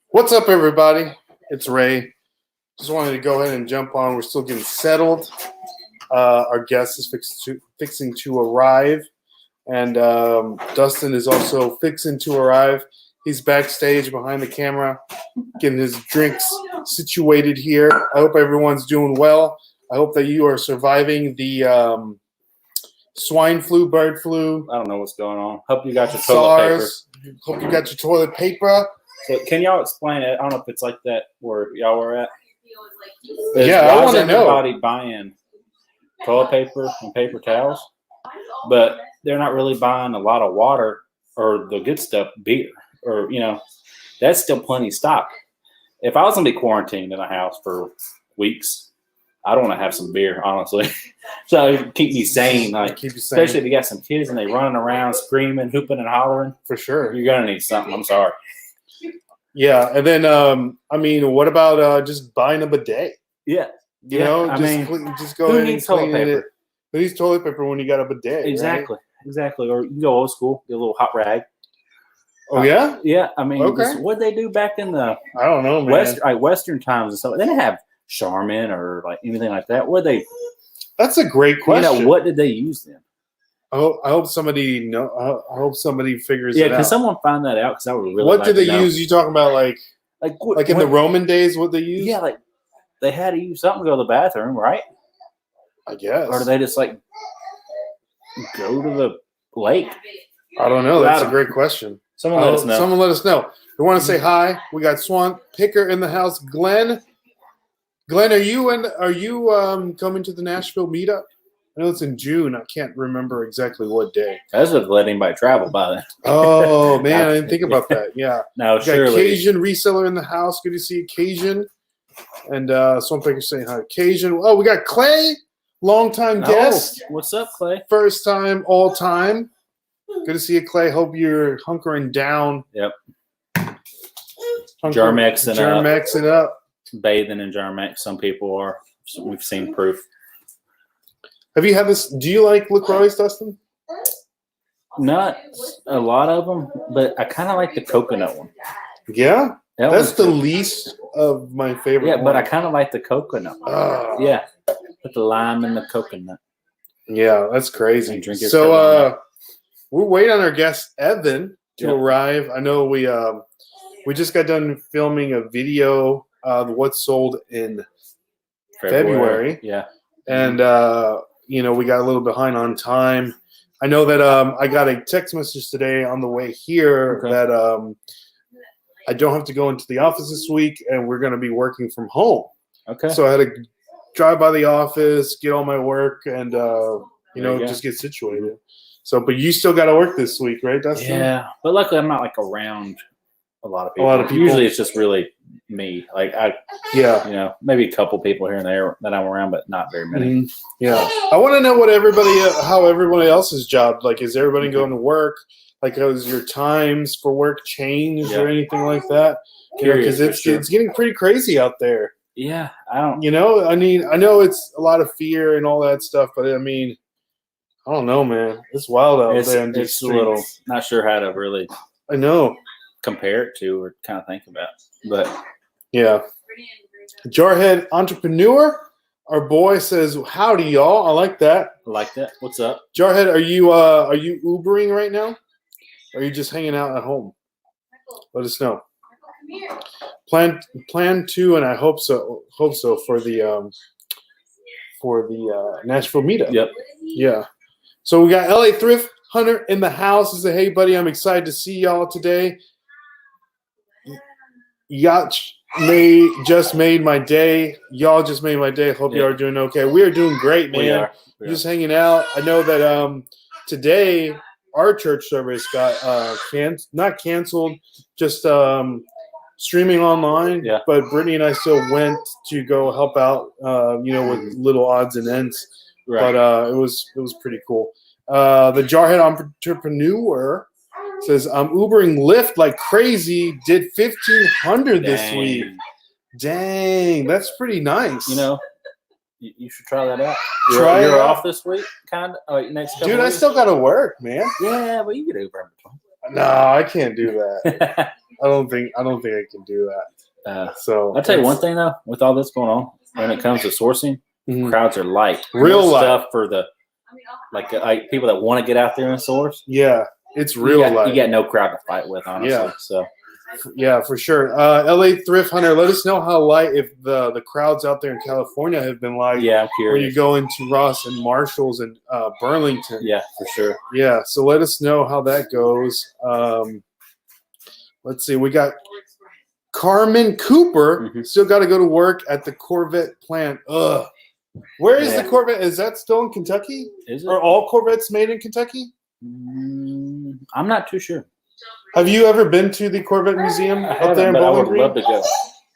What's up, everybody? It's Ray. Just wanted to go ahead and jump on. We're still getting settled. Our guest is fixing to arrive, and Dustin is also fixing to arrive. He's backstage behind the camera, getting his drinks situated here. I hope everyone's doing well. I hope that you are surviving the swine flu, bird flu. I don't know what's going on. Hope you got your toilet SARS. Hope you got your toilet paper. So can y'all explain it? I don't know if it's like that where y'all were at. I want to know. Everybody buying toilet paper and paper towels, but they're not really buying a lot of water or the good stuff, beer, or that's still plenty stock. If I was gonna be quarantined in a house for weeks, I don't want to have some beer, honestly. So keep me sane, especially if you got some kids and they running around screaming, hooping, and hollering. For sure, you're gonna need something. I'm sorry. Yeah, and then what about just buying a bidet? Yeah, just go ahead and clean it. Who needs toilet paper when you got a bidet? Exactly, right? Exactly. Or you can go old school, get a little hot rag. Oh yeah, yeah. What they do back in the I don't know, man. Western times and stuff. They didn't have Charmin or like anything like that. That's a great question. What did they use then? I hope somebody I hope somebody figures it out. Yeah, can someone find that out? Because I would really. What did they use? You talking about like in the Roman days? What they use? Yeah, like they had to use something to go to the bathroom, right? I guess. Or do they just like go to the lake? I don't know. That's a great question. Someone let us know. Someone let us know. We want to say hi. We got Swan Picker in the house. Glenn, are you coming to the Nashville meetup? I know it's in June. I can't remember exactly what day. That's what let anybody travel by then. Oh man, I didn't think about that. Yeah. No, we got Cajun reseller in the house. Good to see you, Cajun. And Swan Picker saying hi, Cajun. Oh, we got Clay, longtime guest. What's up, Clay? First time, all time. Good to see you, Clay. Hope you're hunkering down. Yep. Germexing up. Bathing in Germex. Some people are. We've seen proof. Have you had this? Do you like LaCroix, Dustin? Not a lot of them, but I kind of like the coconut one. Yeah? That's the least of my favorite one. But I kind of like the coconut one. Yeah. Put the lime in the coconut. Yeah, that's crazy. So we're waiting on our guest, Evan, to arrive. I know we just got done filming a video of what's sold in February. Yeah. And we got a little behind on time. I know that I got a text message today on the way here that I don't have to go into the office this week, and we're going to be working from home. Okay. So I had to drive by the office, get all my work, and just get situated. So, but you still got to work this week, right, Dustin? Yeah, but luckily I'm not like around a lot of people. Usually it's just really me. Maybe a couple people here and there that I'm around, but not very many. Mm-hmm. Yeah, I want to know how everybody else's job. Like, is everybody going to work? Like, has your times for work changed or anything like that? Because it's getting pretty crazy out there. Yeah, I don't. I know it's a lot of fear and all that stuff, but I don't know, man. It's wild out there. It's a little not sure how to really. I know. Compare it to or kind of think about, but yeah. Jarhead Entrepreneur, our boy says, "Howdy, y'all." I like that. What's up, Jarhead? Are you Ubering right now? Or are you just hanging out at home? Let us know. Plan to, and I hope so for the Nashville meetup. Yep. Yeah. So we got LA Thrift Hunter in the house. He said, "Hey, buddy, I'm excited to see y'all today. Yacht just made my day. Y'all just made my day. Hope y'all are doing okay. We are doing great, man. We're just hanging out. I know that today our church service got not canceled, just streaming online. Yeah. But Brittany and I still went to go help out, with little odds and ends. Right. But it was pretty cool. The Jarhead Entrepreneur says, I'm Ubering Lyft like crazy. Did 1,500 this week. Dang, that's pretty nice. You should try that out. You're off this week, kind of. Next couple Dude, weeks? I still got to work, man. Yeah, but you get Uber in between. No, I can't do that. I don't think I can do that. So I'll tell you one thing though, with all this going on, when it comes to sourcing, crowds are light. Real light stuff for the like people that want to get out there and source. Yeah, it's real light. You got no crowd to fight with, honestly. Yeah. So yeah, for sure. LA Thrift Hunter, let us know how light if the crowds out there in California have been like. Yeah, I'm curious. When you go into Ross and Marshalls and Burlington. Yeah, for sure. Yeah, so let us know how that goes. Let's see. We got Carmen Cooper. Still got to go to work at the Corvette plant. Ugh. Where is the Corvette? Is that still in Kentucky? Is it? Are all Corvettes made in Kentucky? I'm not too sure. Have you ever been to the Corvette Museum up there in Bowling I would Green? love to go.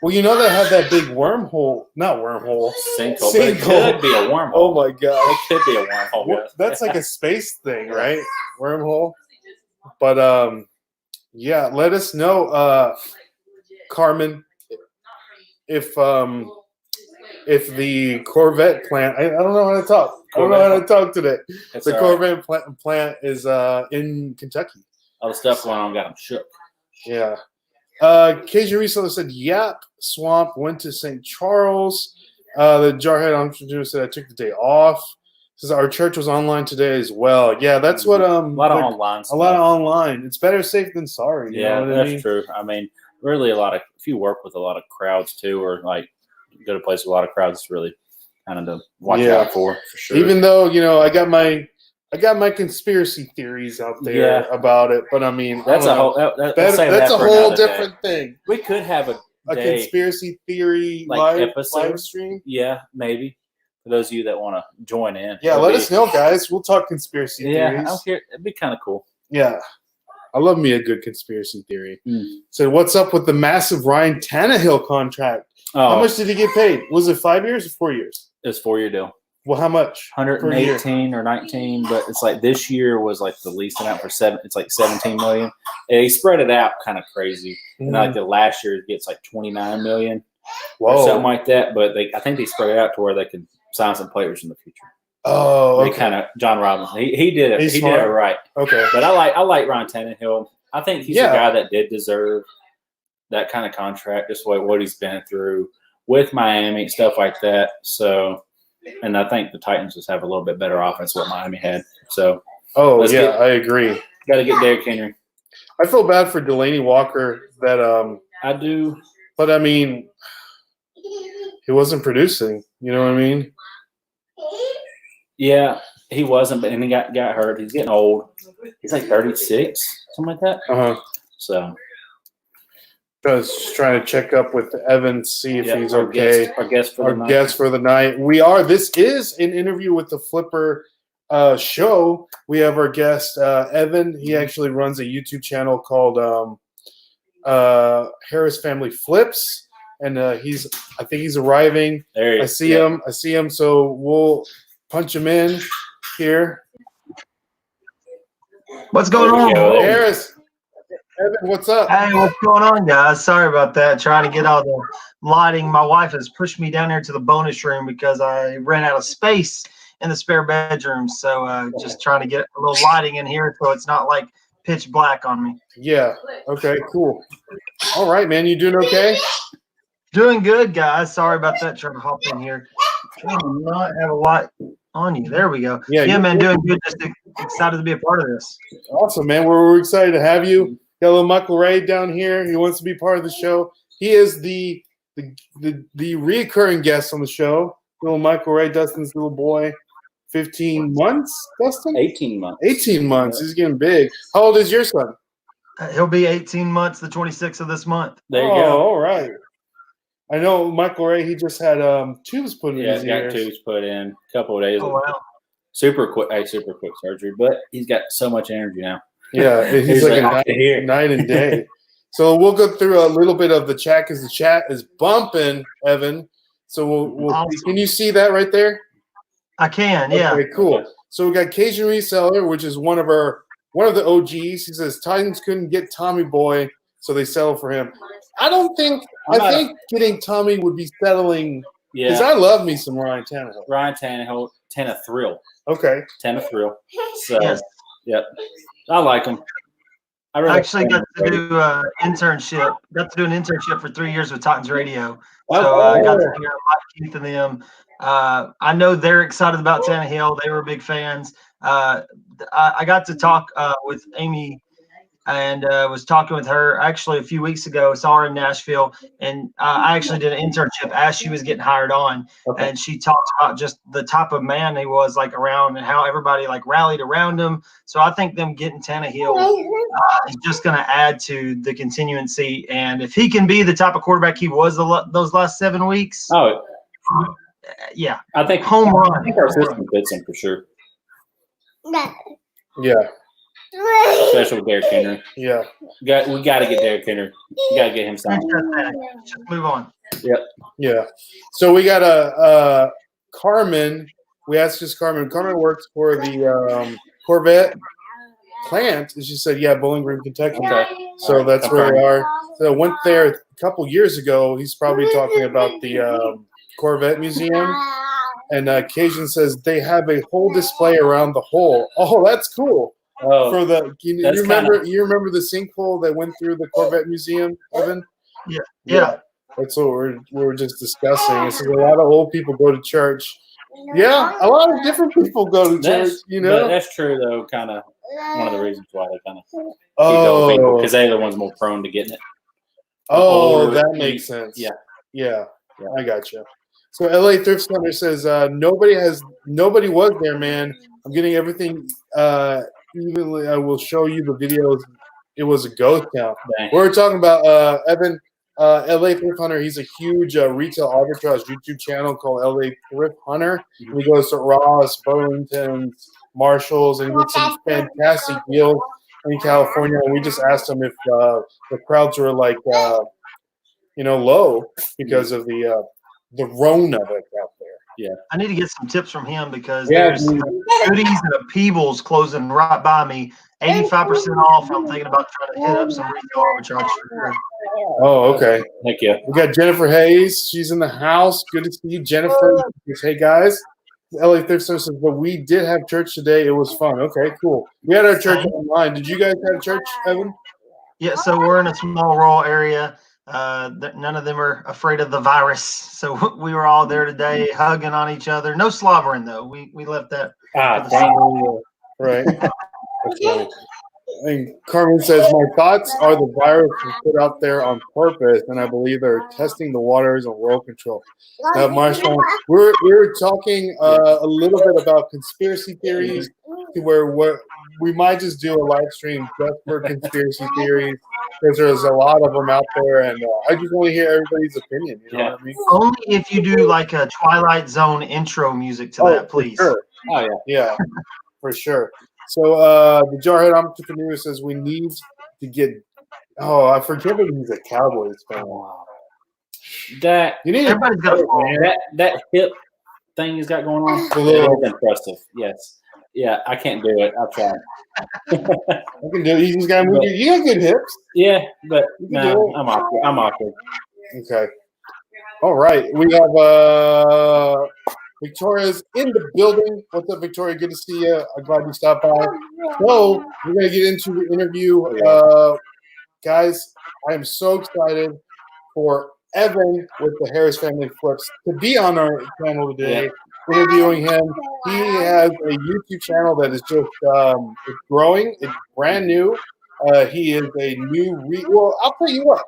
Well, you know they have that big wormhole. Not wormhole. Sinkhole. It could be a wormhole. Oh, my God. It could be a wormhole. That's like a space thing, right? Wormhole. But, yeah, let us know, Carmen, if the Corvette plant, I don't know how to talk. I don't know how to talk today. The Corvette plant is in Kentucky. All the stuff going on got them shook. Yeah. KJ Reseller said, Yap Swamp went to St. Charles. The Jarhead Entrepreneur said, I took the day off. Says our church was online today as well. Yeah, that's what a lot of online stuff. A lot of online. It's better safe than sorry. Yeah, that's true. I mean, really if you work with a lot of crowds too, or like go to a place with a lot of crowds, it's really kind of to watch out for sure. Even though, I got my conspiracy theories out there about it, but I mean that's a whole that's a whole different thing. We could have a conspiracy theory live stream. Yeah, maybe. For those of you that want to join in. Yeah, let us know, guys. We'll talk conspiracy theories. Yeah, I don't care. It'd be kind of cool. Yeah. I love me a good conspiracy theory. So what's up with the massive Ryan Tannehill contract? Oh. How much did he get paid? Was it 5 years or 4 years? It was 4-year deal. Well, how much? 118 or 19, but it's like this year was like the least amount for it's like 17 million. And he spread it out kind of crazy. And like the last year it gets like 29 million or something like that. But I think they spread it out to where they could sign some players in the future. Oh, okay. They kind of John Robinson. He did it. He did it right. Okay. But I like Ryan Tannehill. I think he's a guy that did deserve that kind of contract, just what he's been through with Miami and stuff like that. So, and I think the Titans just have a little bit better offense than what Miami had. So, I agree. Got to get Derrick Henry. I feel bad for Delaney Walker that I do, but I mean, he wasn't producing. You know what I mean? Yeah, he wasn't, but he got hurt. He's getting old. He's like 36, something like that. So, just trying to check up with Evan, see if he's okay. Our guest for the night. This is an interview with the Flipper show. We have our guest Evan. He actually runs a YouTube channel called Harris Family Flips, and I think he's arriving. There he is. I see him. So we'll punch him in here. What's going on? Harris. Evan, what's up? Hey, what's going on, guys? Sorry about that. Trying to get all the lighting. My wife has pushed me down here to the bonus room because I ran out of space in the spare bedroom. So just trying to get a little lighting in here so it's not like pitch black on me. Yeah. Okay, cool. All right, man. You doing okay? Doing good, guys. Sorry about that. Trying to hop in here. Trying to not have a lot on you. There we go. Yeah, man. Doing good. Just excited to be a part of this. Awesome, man. We're excited to have you. Got a little Michael Ray down here. He wants to be part of the show. He is the reoccurring guest on the show. Little Michael Ray, Dustin's little boy. 15 months, Dustin? 18 months. 18 months. He's getting big. How old is your son? He'll be 18 months, the 26th of this month. There you go. All right. I know Michael Ray, he just had tubes put in his ears. Yeah, got tubes put in a couple of days. Oh, wow. Super quick surgery, but he's got so much energy now. Yeah, he's like a night and day. So we'll go through a little bit of the chat because the chat is bumping, Evan. So we'll awesome. Can you see that right there? I can, yeah. Okay, cool. So we got Cajun Reseller, which is one of the OGs. He says Titans couldn't get Tommy Boy, so they settled for him. I think getting Tommy would be settling. Yeah. Because I love me some Ryan Tannehill. Ryan Tannehill, 10 a thrill. Okay. 10 a thrill. So, yep. I like him. I actually got to do internship. Got to do an internship for 3 years with Titans Radio. So I got to hear Mike Keith and them. I know they're excited about Tannehill. They were big fans. I got to talk with Amy and was talking with her actually a few weeks ago. Saw her in Nashville, and I actually did an internship as she was getting hired on. Okay. And she talked about just the type of man he was like around and how everybody like rallied around him. So I think them getting Tannehill is just going to add to the continuancy. And if he can be the type of quarterback he was those last 7 weeks, yeah, I think home run. I think our system fits him for sure. Yeah. Especially with Derrick Henry. Yeah. We got to get Derrick Henry. We got to get him signed. Just move on. Yep. Yeah. So we got a Carmen. We asked just Carmen. Carmen works for the Corvette plant, and she said, "Yeah, Bowling Green, Kentucky." Okay. So that's where we are. So I went there a couple years ago. He's probably talking about the Corvette Museum. And Cajun says they have a whole display around the hole. Oh, that's cool. Oh, For the you remember the sinkhole that went through the Corvette Museum, Evan? Yeah. That's what we were just discussing. It says a lot of old people go to church. Yeah, a lot of different people go to church. But that's true though. Kind of one of the reasons why they kind of keep old people, because they're the ones more prone to getting it. That makes sense. Yeah, I got you. So LA Thrift Center says nobody was there, man. I'm getting everything evenly. I will show you the videos. It was a ghost town. We're talking about Evan, LA Thrift Hunter. He's a huge retail arbitrage YouTube channel called LA Thrift Hunter. He goes to Ross, Burlington's, Marshalls, and gets some fantastic deals in California. And we just asked him if the crowds were like low because of the Rona that's out there. Yeah, I need to get some tips from him because there's goodies and a Peebles closing right by me, 85% off. I'm thinking about trying to hit up some retail arbitrage for sure. Oh, okay. Thank you. We got Jennifer Hayes. She's in the house. Good to see you, Jennifer. Hey guys, LA Thrift Center says, but we did have church today. It was fun. Okay, cool. We had our church online. Did you guys have church, Evan? Yeah, so we're in a small rural area. None of them are afraid of the virus, so we were all there today, hugging on each other. No slobbering though. We left that. Right. And Carmen says, my thoughts are the virus was put out there on purpose, and I believe they're testing the waters on world control. Now, Marshall, we're talking a little bit about conspiracy theories, to where we might just do a live stream just for conspiracy theories, because there's a lot of them out there, and I just want to hear everybody's opinion. You know what I mean? Only if you do like a Twilight Zone intro music to that, please. Sure. Oh yeah, for sure. So the Jarhead Entrepreneur says we need to get. Oh, I forget that he's a Cowboys fan. That you need everybody's got that hip thing he's got going on. It's impressive. Yes. Yeah, I can't do it. I'll try. I can do it. You just got to move. You got good hips. Yeah, but no, I'm awkward. Okay. All right. We have Victoria's in the building. What's up, Victoria? Good to see you. I'm glad you stopped by. So we're going to get into the interview. Guys, I am so excited for Evan with the Harris Family Flips to be on our channel today, interviewing him. He has a YouTube channel that is just it's growing. It's brand new. He is a new well, I'll tell you what.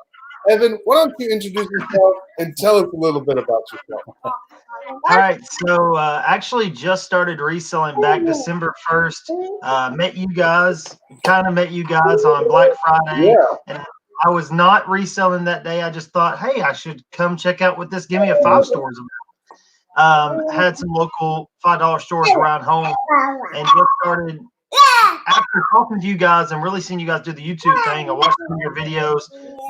Evan, why don't you introduce yourself and tell us a little bit about yourself? All right, so actually just started reselling back December 1st. Met you guys on Black Friday. Yeah. And I was not reselling that day. I just thought, hey, I should come check out what this Give Me a 5 stores about. Had some local $5 stores around home and just started. After talking to you guys and really seeing you guys do the YouTube thing, I watched some of your videos.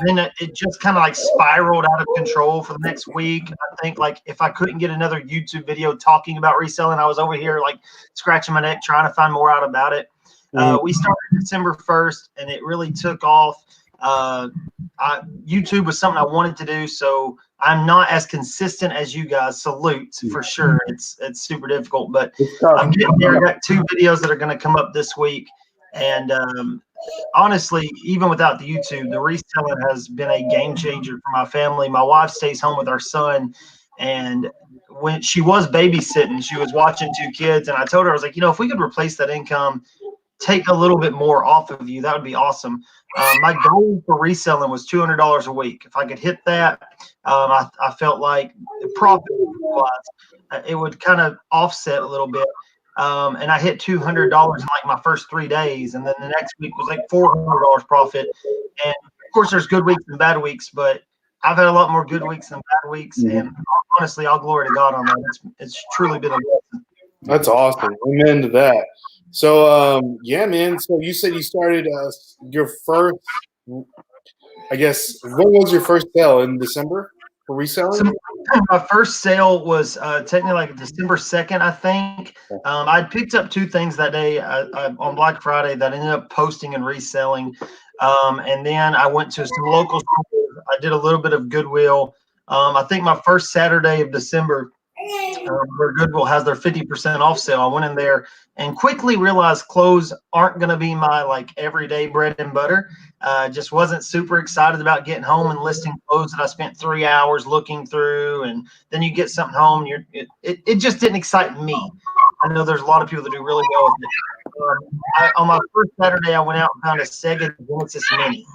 Then it just kind of like spiraled out of control for the next week. I think like if I couldn't get another YouTube video talking about reselling, I was over here like scratching my neck trying to find more out about it. We started December 1st and it really took off. YouTube was something I wanted to do, so I'm not as consistent as you guys. Salute for sure. It's super difficult, but I'm getting there. I got 2 videos that are going to come up this week, and honestly, even without the YouTube, the reselling has been a game changer for my family. My wife stays home with our son, and when she was babysitting, she was watching 2 kids, and I told her, I was like, if we could replace that income, take a little bit more off of you, that would be awesome. My goal for reselling was $200 a week. If I could hit that, I felt like the profit wise, it would kind of offset a little bit. And I hit $200 in like my first 3 days, and then the next week was like $400 profit. And of course, there's good weeks and bad weeks, but I've had a lot more good weeks than bad weeks. Mm-hmm. And honestly, all glory to God on that. It's truly been a blessing. That's awesome. Amen to that. So, yeah, man. So you said you started your first, I guess, when was your first sale? In December for reselling? So my first sale was technically like December 2nd, I think. I'd picked up 2 things that day on Black Friday that I ended up posting and reselling. And then I went to some local stores. I did a little bit of Goodwill. I think my first Saturday of December, where Goodwill has their 50% off sale, I went in there and quickly realized clothes aren't going to be my like everyday bread and butter. Just wasn't super excited about getting home and listing clothes that I spent 3 hours looking through, and then you get something home. It just didn't excite me. I know there's a lot of people that do really well with it. On my first Saturday, I went out and found a Sega Genesis Mini.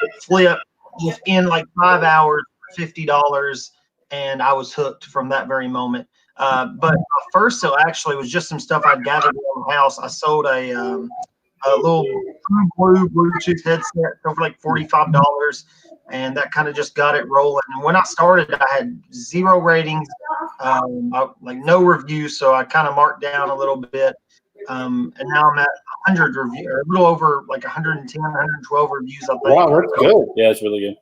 It flipped within like 5 hours, $50, and I was hooked from that very moment. But my first sale actually was just some stuff I'd gathered around the house. I sold a little blue Bluetooth headset for like $45, and that kind of just got it rolling. And when I started, I had 0 ratings, like no reviews, so I kind of marked down a little bit. And now I'm at 100 reviews, or a little over like 110, 112 reviews, I think. Wow, that's good. Yeah, it's really good.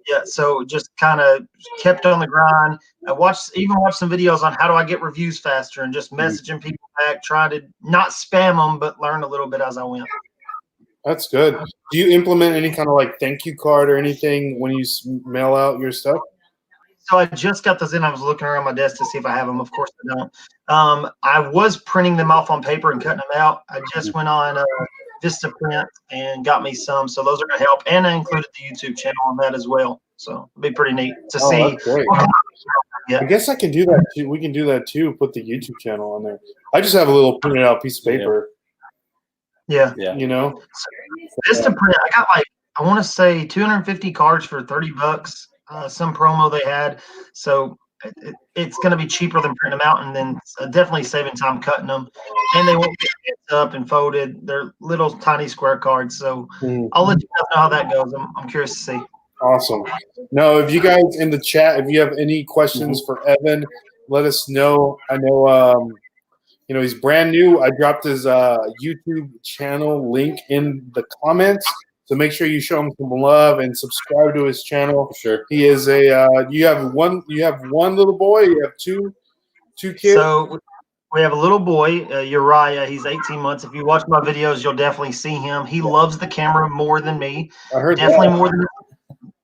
Yeah, so just kind of kept on the grind. I watched some videos on how do I get reviews faster, and just messaging people back, trying to not spam them, but learn a little bit as I went. That's good. Do you implement any kind of like thank you card or anything when you mail out your stuff? So I just got those in. I was looking around my desk to see if I have them. Of course I don't. I was printing them off on paper and cutting them out. I just went on Vistaprint and got me some. So those are going to help. And I included the YouTube channel on that as well. So it'll be pretty neat to see. That's great. Yeah. I guess I can do that too. We can do that too. Put the YouTube channel on there. I just have a little printed out piece of paper. Yeah. You know? Vistaprint, I got like, I want to say 250 cards for $30. Some promo they had. So it's going to be cheaper than printing them out, and then definitely saving time cutting them. And they won't get up and folded. They're little tiny square cards. So I'll let you guys know how that goes. I'm curious to see. Awesome. No, if you guys in the chat, if you have any questions for Evan, let us know. I know, he's brand new. I dropped his YouTube channel link in the comments. So make sure you show him some love and subscribe to his channel. For sure. He is you have one little boy, you have two kids. So we have a little boy, Uriah. He's 18 months. If you watch my videos, you'll definitely see him. He loves the camera more than me. I heard definitely that.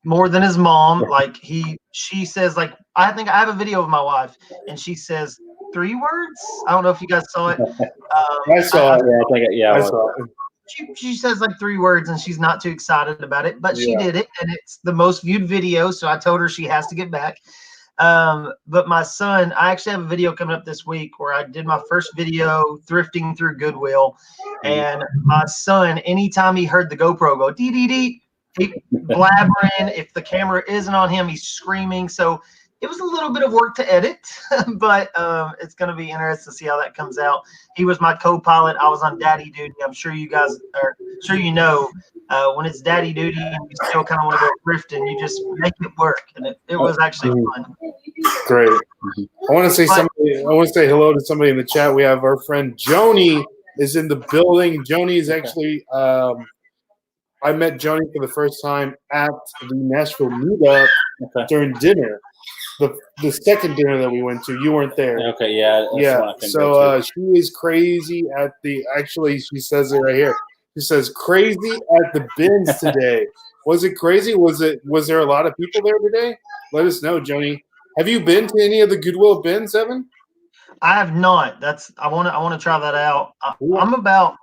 more than his mom. Like she says, like, I think I have a video of my wife, and she says 3 words. I don't know if you guys saw it. I saw it. I saw it. She says like 3 words, and she's not too excited about it, but she did it, and it's the most viewed video. So I told her she has to get back. But my son, I actually have a video coming up this week where I did my first video thrifting through Goodwill, and my son, anytime he heard the GoPro go dee dee dee, he blabbering. If the camera isn't on him, he's screaming. So it was a little bit of work to edit, but it's going to be interesting to see how that comes out. He was my co-pilot. I was on daddy duty. I'm sure you guys are when it's daddy duty and you still kind of want to go thrifting, you just make it work. And it was actually fun. Great. I want to say hello to somebody in the chat. We have our friend Joni is in the building. Joni is actually I met Joni for the first time at the Nashville meetup during dinner. The second dinner that we went to, you weren't there. Okay, yeah. So she is crazy at actually, she says it right here. She says, crazy at the bins today. Was it crazy? Was there a lot of people there today? Let us know, Joni. Have you been to any of the Goodwill bins, Evan? I have not. I want to try that out. I'm about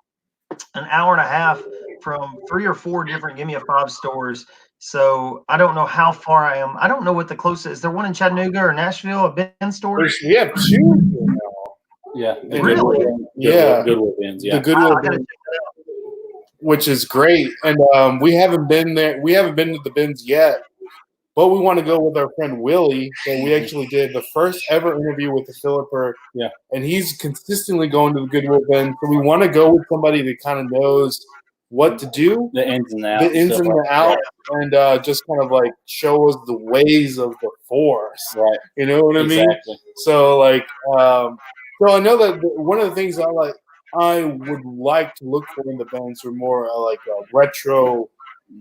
an hour and a half from 3 or 4 different Give Me a Five stores. So I don't know how far I am. I don't know what the closest is. There one in Chattanooga or Nashville, a bin store? We have 2. Yeah. Really? Yeah. Goodwill bins. Yeah. The Goodwill I gotta bin, check that out. which is great. And we haven't been there. We haven't been to the bins yet, but we want to go with our friend Willie. And we actually did the first ever interview with the Philipper. Yeah. And he's consistently going to the Goodwill bin. So we want to go with somebody that kind of knows what to do, The ins and outs. the ins and the outs, and just kind of like show us the ways of the force. Right. You know what I mean? Exactly. So like, so I know that one of the things I would like to look for in the bins are more like retro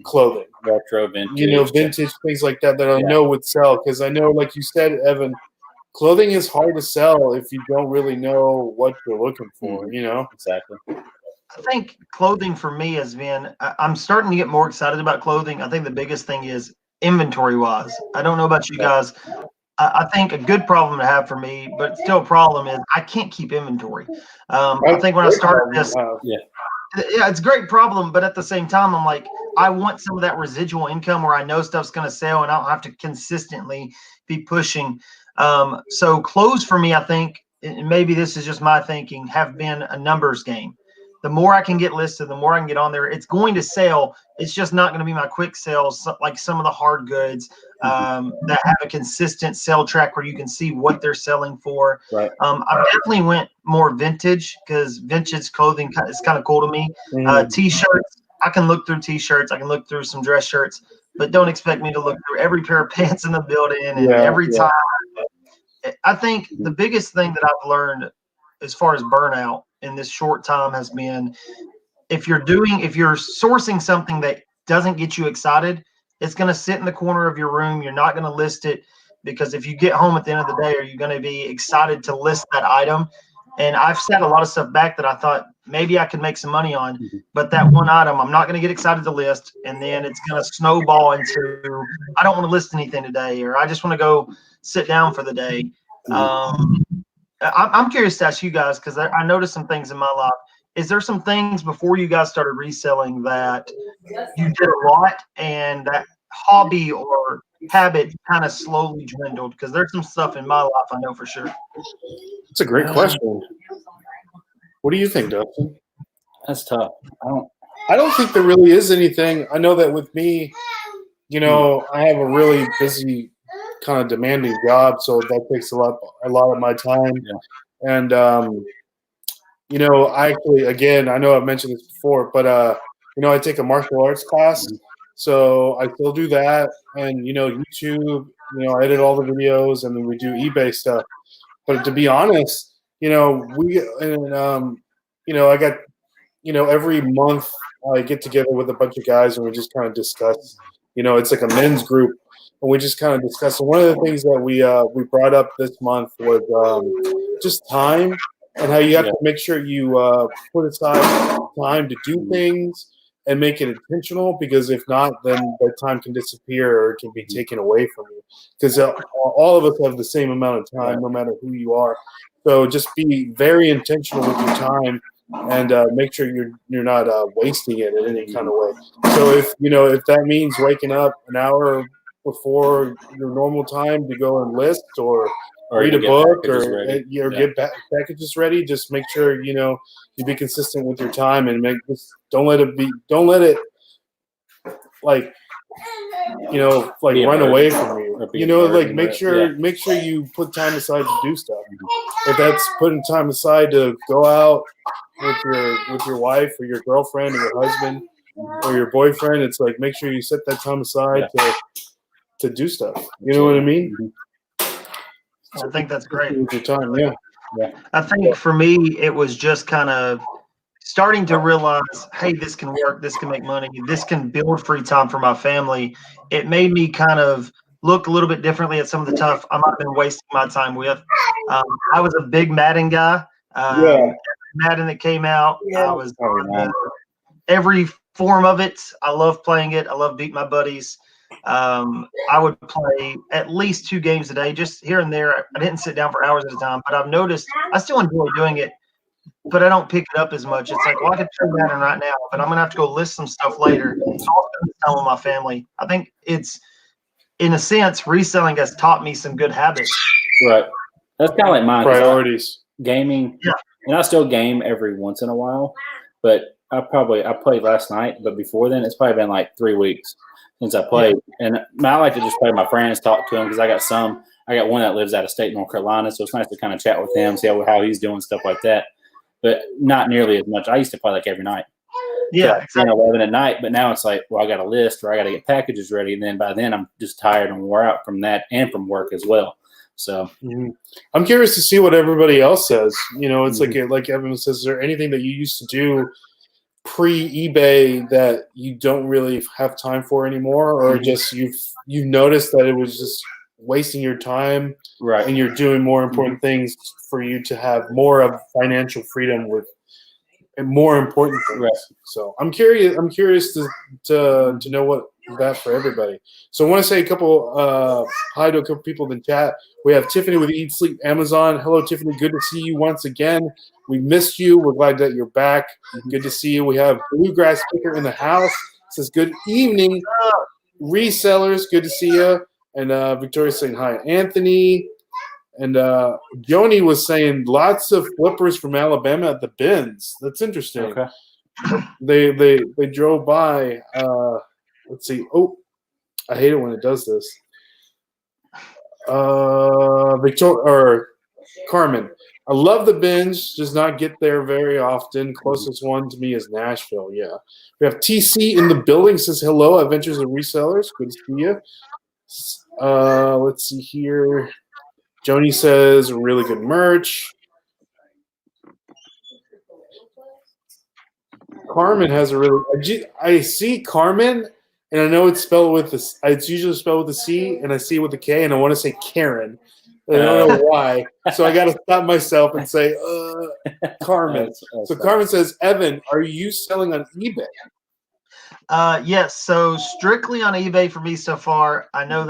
clothing, Retro, vintage. you know, vintage things like that I know would sell. Because I know, like you said, Evan, clothing is hard to sell if you don't really know what you're looking for. You know, Exactly. I think clothing for me has been, I'm starting to get more excited about clothing. I think the biggest thing is inventory wise. I don't know about you guys. I think a good problem to have for me, but still a problem is I can't keep inventory. I think when I started this, yeah, it's a great problem, but at the same time, I'm like, I want some of that residual income where I know stuff's going to sell and I don't have to consistently be pushing. So clothes for me, I think, and maybe this is just my thinking, have been a numbers game. The more I can get listed, the more I can get on there. It's going to sell. It's just not going to be my quick sales like some of the hard goods that have a consistent sell track where you can see what they're selling for. Right. I definitely went more vintage because vintage clothing is kind of cool to me. T-shirts, I can look through T-shirts. I can look through some dress shirts, but don't expect me to look through every pair of pants in the building and every time. I think the biggest thing that I've learned as far as burnout in this short time has been if you're sourcing something that doesn't get you excited, it's going to sit in the corner of your room. You're not going to list it because if you get home at the end of the day, are you going to be excited to list that item? And I've set a lot of stuff back that I thought maybe I could make some money on, but that one item I'm not going to get excited to list, and then it's going to snowball into I don't want to list anything today, or I just want to go sit down for the day. I'm curious to ask you guys because I noticed some things in my life. Is there some things before you guys started reselling that you did a lot and that hobby or habit kind of slowly dwindled? Because there's some stuff in my life I know for sure. It's a great question. What do you think, Dustin? That's tough. I don't think there really is anything. I know that with me, you know, I have a really busy kind of demanding job, so that takes a lot of my time. Yeah. And you know, I actually, again, I know I've mentioned this before, but you know, I take a martial arts class, so I still do that, and you know, YouTube, you know, I edit all the videos, and then we do eBay stuff. But to be honest, you know, you know, I got, you know, every month I get together with a bunch of guys and we just kind of discuss. You know, it's like a men's group, and we just kind of discuss. And one of the things that we brought up this month was just time and how you have to make sure you put aside time to do things and make it intentional, because if not, then that time can disappear or it can be taken away from you. Because all of us have the same amount of time, no matter who you are. So just be very intentional with your time and make sure you're not wasting it in any kind of way. So if that means waking up an hour before your normal time to go and list or read a book or get packages ready, just make sure you be consistent with your time and don't let it like run away from you. Make sure you put time aside to do stuff. If that's putting time aside to go out with your wife or your girlfriend or your husband or your boyfriend, it's like make sure you set that time aside to do stuff. You know what I mean? I think that's great. With your time, yeah. I think for me, it was just kind of starting to realize, hey, this can work, this can make money, this can build free time for my family. It made me kind of look a little bit differently at some of the stuff I might have been wasting my time with. I was a big Madden guy. Madden that came out, I was every form of it. I love playing it. I love beating my buddies. I would play at least 2 games a day, just here and there. I didn't sit down for hours at a time, but I've noticed I still enjoy doing it. but I don't pick it up as much. It's like, well, I could trade that in right now, but I'm gonna have to go list some stuff later. So I'll spend time with my family. I think it's, in a sense, reselling has taught me some good habits. Right. That's kind of like mine. Priorities. Gaming. Yeah. And I still game every once in a while, but I played last night, but before then it's probably been like 3 weeks since I played. And I like to just play with my friends, talk to them, because I got one that lives out of state, North Carolina, so it's nice to kind of chat with him, see how he's doing, stuff like that. But not nearly as much. I used to play like every night. Yeah, exactly. 11 at night, but now it's like, well, I got a list or I got to get packages ready, and then by then I'm just tired and wore out from that and from work as well. So I'm curious to see what everybody else says. It's like Evan says, is there anything that you used to do pre-eBay that you don't really have time for anymore, or just you've noticed that it was just wasting your time, right? And you're doing more important things for you to have more of financial freedom with and more important things. Right. So I'm curious to know what that for everybody. So I want to say a couple hi to a couple people in the chat. We have Tiffany with Eat Sleep Amazon. Hello, Tiffany. Good to see you once again. We missed you. We're glad that you're back. Good to see you. We have Bluegrass Picker in the house. Says good evening, resellers. Good to see you. And Victoria's saying hi, Anthony. And Joni was saying lots of flippers from Alabama at the bins. That's interesting. Okay. They drove by. Let's see. Oh, I hate it when it does this. Carmen. I love the bins. Does not get there very often. Closest one to me is Nashville. Yeah. We have TC in the building. Says hello, Adventures of Resellers. Good to see you. Let's see here. Joni says really good merch. Carmen has a really. I see Carmen, and I know it's spelled with this. It's usually spelled with a C, and I see it with a K, and I want to say Karen. I don't know why, so I got to stop myself and say Carmen. So Carmen says, Evan, are you selling on eBay? Yes. So strictly on eBay for me so far. I know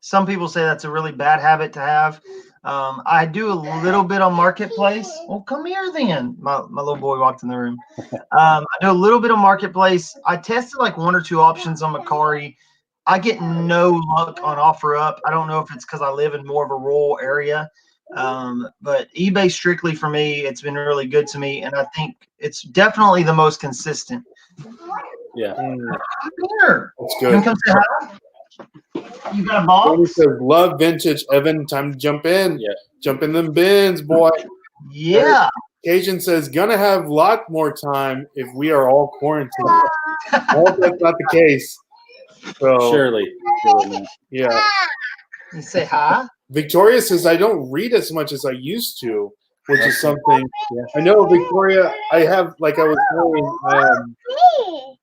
some people say that's a really bad habit to have. I do a little bit on Marketplace. Well, come here then. My little boy walked in the room. I do a little bit on Marketplace. I tested like 1 or 2 options on Macari. I get no luck on OfferUp. I don't know if it's because I live in more of a rural area. But eBay strictly for me, it's been really good to me. And I think it's definitely the most consistent. Yeah. Come here. That's good. You come say hi. You got a box? Says, love vintage. Evan, time to jump in. Yeah. Jump in them bins, boy. Yeah. Cajun says, gonna have a lot more time if we are all quarantined. I hope that's not the case. So, Surely. Yeah. You say hi? Victoria says, I don't read as much as I used to, which is something. I know, Victoria, I have, like I was saying,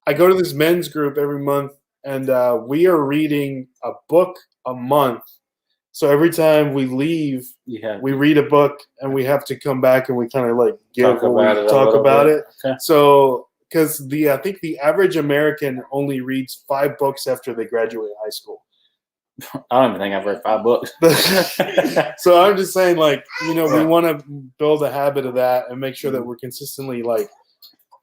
I go to this men's group every month, and we are reading a book a month. So every time we leave, we read a book, and we have to come back and we kind of like talk about it. Okay. So, because I think the average American only reads 5 books after they graduate high school. I don't even think I've read 5 books. So I'm just saying, like, we want to build a habit of that and make sure that we're consistently like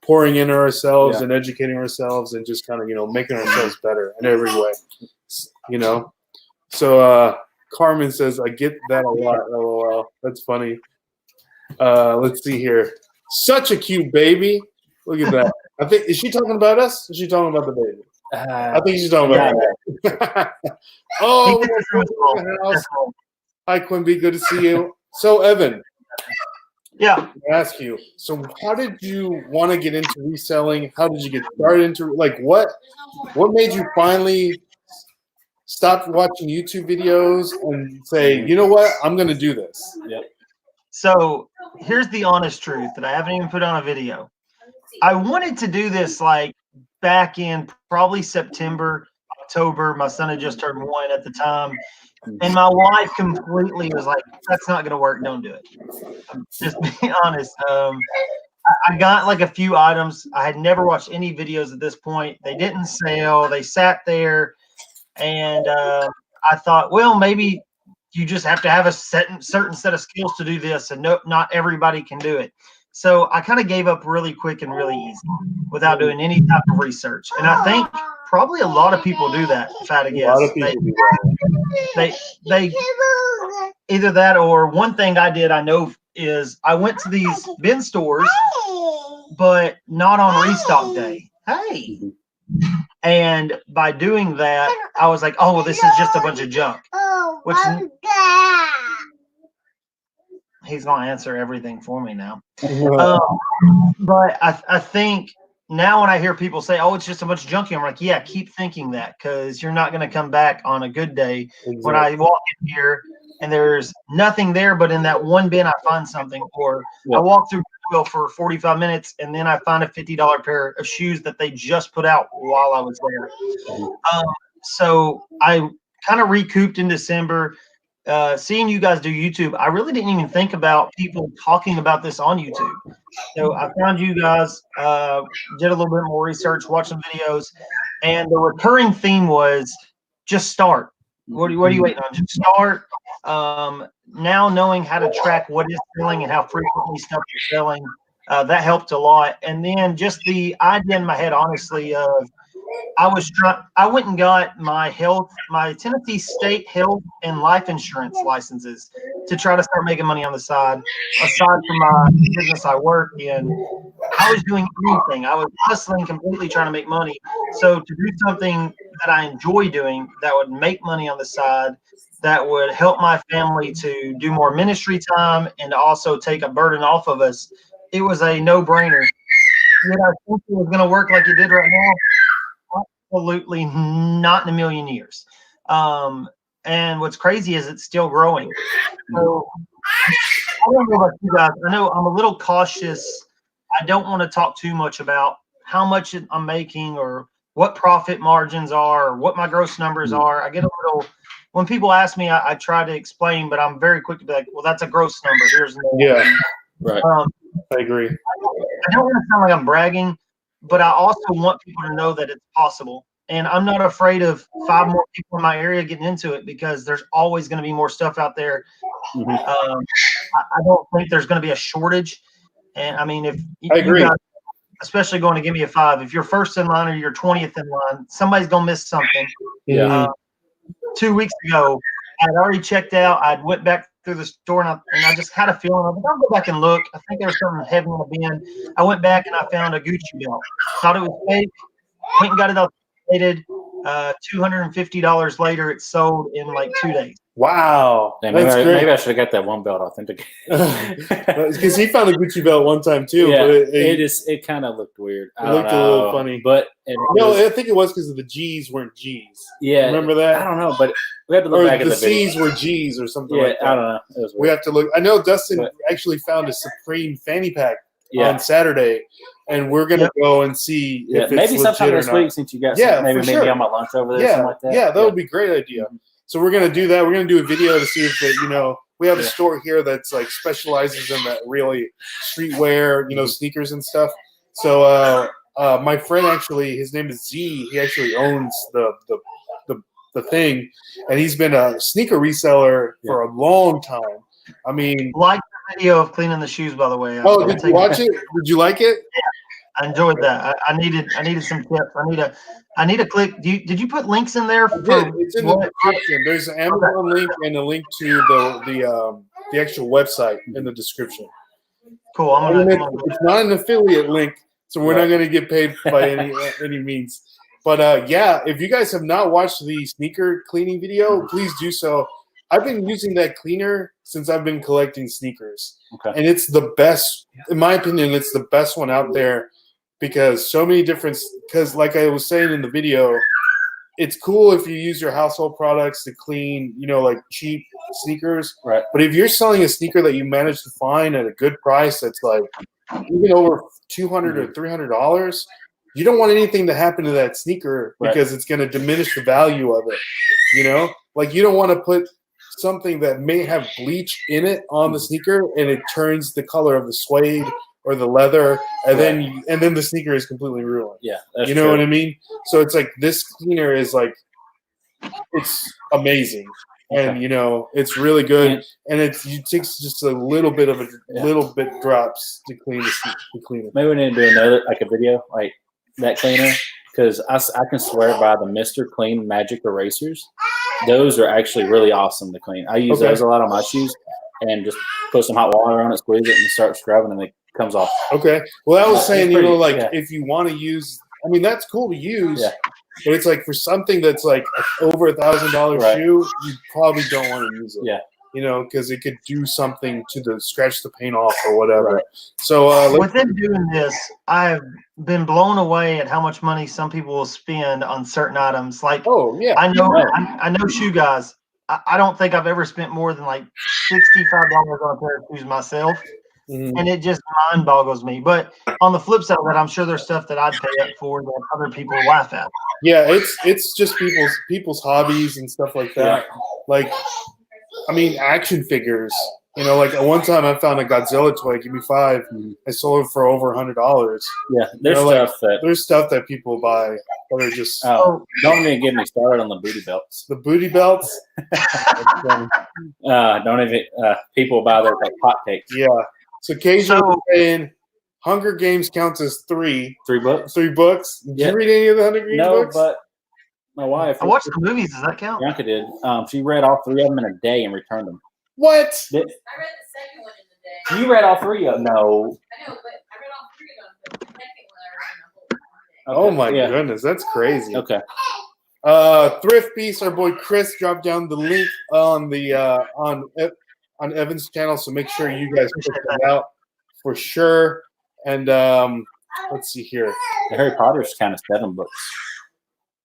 pouring into ourselves and educating ourselves and just kind of, making ourselves better in every way, So Carmen says, I get that a lot. LOL. That's funny. Let's see here. Such a cute baby. Look at that. I think, is she talking about us? Or is she talking about the baby? I think she's talking about Oh, hi, Quimby. Good to see you. So, Evan. Yeah. I ask you. So, how did you want to get into reselling? How did you get started into what made you finally stop watching YouTube videos and say, you know what, I'm going to do this? Yep. So here's the honest truth that I haven't even put on a video. I wanted to do this like back in probably September, October. My son had just turned 1 at the time. And my wife completely was like, that's not going to work. Don't do it. Just being honest. I got like a few items. I had never watched any videos at this point. They didn't sell. They sat there. And I thought, well, maybe, you just have to have a certain set of skills to do this, and not everybody can do it. So I kind of gave up really quick and really easy without doing any type of research. And I think probably a lot of people do that, if I had to guess. A lot of people do that. They either that, or one thing I did, I know, is I went to these bin stores, but not on restock day. Hey. And by doing that, I was like, oh, well, this is just a bunch of junk. Which he's going to answer everything for me now. But I think now when I hear people say, oh, it's just a bunch of junkie, I'm like, yeah, keep thinking that, because you're not going to come back on a good day. Exactly. When I walk in here and there's nothing there, but in that one bin I find something, or I walk through Goodwill for 45 minutes and then I find a $50 pair of shoes that they just put out while I was there. So I kind of recouped in December. Seeing you guys do YouTube, I really didn't even think about people talking about this on YouTube. So I found you guys, did a little bit more research, watched some videos, and the recurring theme was just start. What are you waiting on? Just start. Now knowing how to track what is selling and how frequently stuff is selling, that helped a lot. And then just the idea in my head, honestly, of I went and got my Tennessee State health and life insurance licenses to try to start making money on the side, aside from my business I work in. I was doing anything. I was hustling completely trying to make money. So to do something that I enjoy doing that would make money on the side, that would help my family to do more ministry time and to also take a burden off of us, it was a no-brainer. Did I think it was going to work like it did right now? Absolutely not in a million years. And what's crazy is it's still growing. So I don't know about you guys. I know I'm a little cautious. I don't want to talk too much about how much I'm making or what profit margins are or what my gross numbers are. I get a little, when people ask me, I try to explain, but I'm very quick to be like, well, that's a gross number. Here's no. Yeah, right. I agree. I don't want to sound like I'm bragging, but I also want people to know that it's possible. And I'm not afraid of 5 more people in my area getting into it, because there's always going to be more stuff out there. I don't think there's going to be a shortage. And I mean, if I agree, you guys, especially going to give me a 5, if you're first in line or you're 20th in line, somebody's going to miss something. 2 weeks ago, I'd already checked out. I went back through the store and I just had a feeling, I'll go back and look. I think there was something heavy in the bin. I went back and I found a Gucci belt. Thought it was fake. Went and got it authenticated. $250 later, it sold in like 2 days. Wow, yeah, maybe I should have got that one belt authenticated. Because he found a Gucci belt one time too. Yeah, but it kind of looked weird. It looked a little funny, but I think it was because of the G's weren't G's. Yeah, remember that? I don't know, but we have to look back at the C's video. were G's or something like that. I don't know. It was weird. We have to look. I know Dustin actually found a Supreme fanny pack on Saturday, and we're gonna go and see if it's maybe sometime legit this week, since you got maybe on my lunch over there, something like that. Yeah, that would be a great idea. So we're gonna do that. We're gonna do a video to see if we have a store here that's like specializes in that really streetwear, sneakers and stuff. So my friend actually, his name is Z. He actually owns the thing, and he's been a sneaker reseller for a long time. I mean, like the video of cleaning the shoes, by the way. Oh, did you watch it? Did you like it? Yeah, I enjoyed that. I needed some tips. I need to click. Did you put links in there? It's in the description. There's an Amazon link and a link to the actual website in the description. Cool. It's not an affiliate link, so we're not going to get paid by any means. But if you guys have not watched the sneaker cleaning video, please do so. I've been using that cleaner since I've been collecting sneakers. Okay. And it's the best, in my opinion, it's the best one out there, because so many different, because like I was saying in the video, it's cool if you use your household products to clean, like cheap sneakers. Right. But if you're selling a sneaker that you managed to find at a good price that's like even over $200 or $300, you don't want anything to happen to that sneaker because it's going to diminish the value of it. Like you don't want to put something that may have bleach in it on the sneaker and it turns the color of the suede or the leather, and then the sneaker is completely ruined. Yeah, that's what I mean? So it's like this cleaner is like, it's amazing. and it's really good. And it takes just a little bit of little bit drops to clean it. Maybe we need to do another a video like that cleaner, because I can swear by the Mr. Clean Magic Erasers. Those are actually really awesome to clean. I use those a lot on my shoes, and just put some hot water on it, squeeze it, and start scrubbing, and it comes off. Okay. Well, I was saying, if you want to use, I mean, that's cool to use, but it's like for something that's like over $1,000 shoe, you probably don't want to use it. Yeah. Because it could do something to scratch the paint off or whatever. Right. So with them doing this, I've been blown away at how much money some people will spend on certain items. Like, I know shoe guys. I don't think I've ever spent more than like $65 on a pair of shoes myself, and it just mind boggles me. But on the flip side of that, I'm sure there's stuff that I'd pay up for that other people laugh at. Yeah, it's just people's hobbies and stuff like that. Yeah. Like, I mean, action figures. Like at one time I found a Godzilla toy. Give me $5. I sold it for over $100. Yeah, there's stuff that people buy that are just. Don't even get me started on the booty belts. The booty belts. Don't even. People buy those like hotcakes. Yeah. So occasionally saying Hunger Games counts as 3 books. 3 books. Did you read any of the Hunger Games books? No, but my wife. I watched the movies. Does that count? Bianca did. She read all 3 of them in a day and returned them. What? I read the second one in the day. You read all 3 of them? No. I know, but I read all 3 of them. But the second one I read in a whole Oh my goodness, that's crazy. Okay. Thrift Piece, our boy Chris dropped down the link on the on Evan's channel, so make sure you guys check that out for sure. And let's see here. The Harry Potter's kind of 7 books.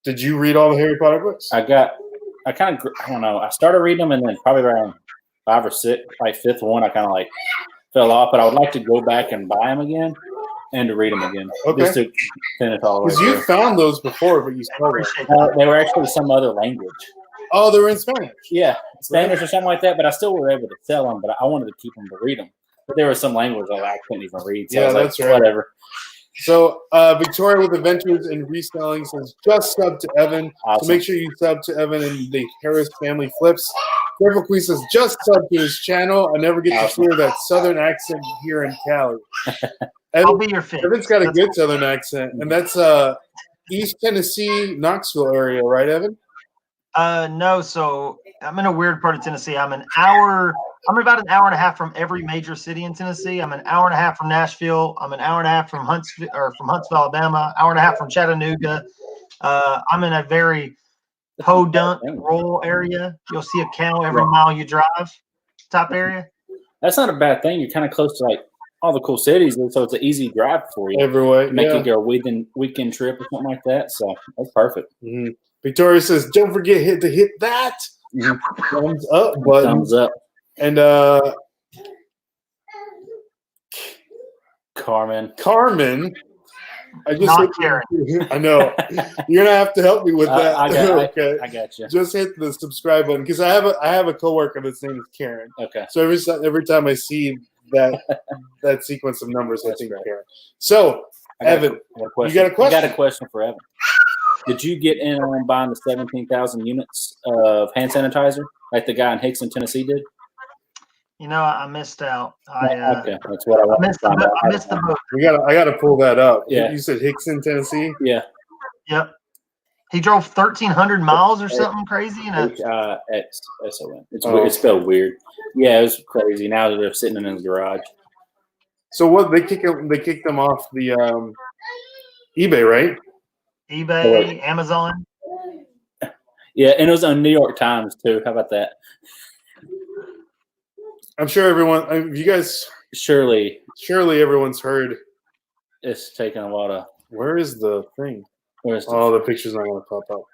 Did you read all the Harry Potter books? I don't know. I started reading them, and then probably around 5 or 6, like 5th one, I kind of like fell off. But I would like to go back and buy them again and to read them again, just to finish all. Because you found those before, but you sold them. They were actually some other language. Oh, they were in Spanish. Yeah, Spanish or something like that. But I still were able to sell them. But I wanted to keep them to read them. But there was some language that I couldn't even read. So that's right. Whatever. So Victoria with Adventures in Reselling says just sub to Evan. Awesome. So make sure you sub to Evan and the Harris Family Flips. Careful Queen says just sub to his channel. I never get to hear that southern accent here in Cali. I'll be your fan. Evan's got a good southern accent, and that's East Tennessee, Knoxville area, right, Evan? No. So I'm in a weird part of Tennessee. I'm about an hour and a half from every major city in Tennessee. I'm an hour and a half from Nashville. I'm an hour and a half from Huntsville, Alabama. Hour and a half from Chattanooga. I'm in a very podunk rural area. You'll see a cow every mile you drive. Top area. That's not a bad thing. You're kind of close to like all the cool cities, so it's an easy drive for you. Every way. Make it go a weekend trip or something like that. So that's perfect. Mm-hmm. Victoria says, "Don't forget to hit that thumbs up button." Thumbs up. And Carmen, I just not Karen. I know you're gonna have to help me with that. Okay, I got you. Just hit the subscribe button because I have a coworker that's name is Karen. Okay. So every time I see that sequence of numbers, I think Karen. So Evan, you got a question? I got a question for Evan. Did you get in on buying the 17,000 units of hand sanitizer like the guy in Hickson, Tennessee did? I missed out. Okay, that's what I want. I missed the book. I got to pull that up. Yeah. You said Hickson, Tennessee. Yeah. Yep. He drove 1,300 miles or something crazy. H-I-X-S-O-N. It's spelled weird. Yeah, it was crazy. Now that they're sitting in his garage. So what? They kicked them off the eBay, right? eBay, Amazon. Yeah, and it was on New York Times too. How about that? I'm sure everyone. You guys surely everyone's heard. It's taken a lot of. Where is the thing? Where's the picture's not going to pop up.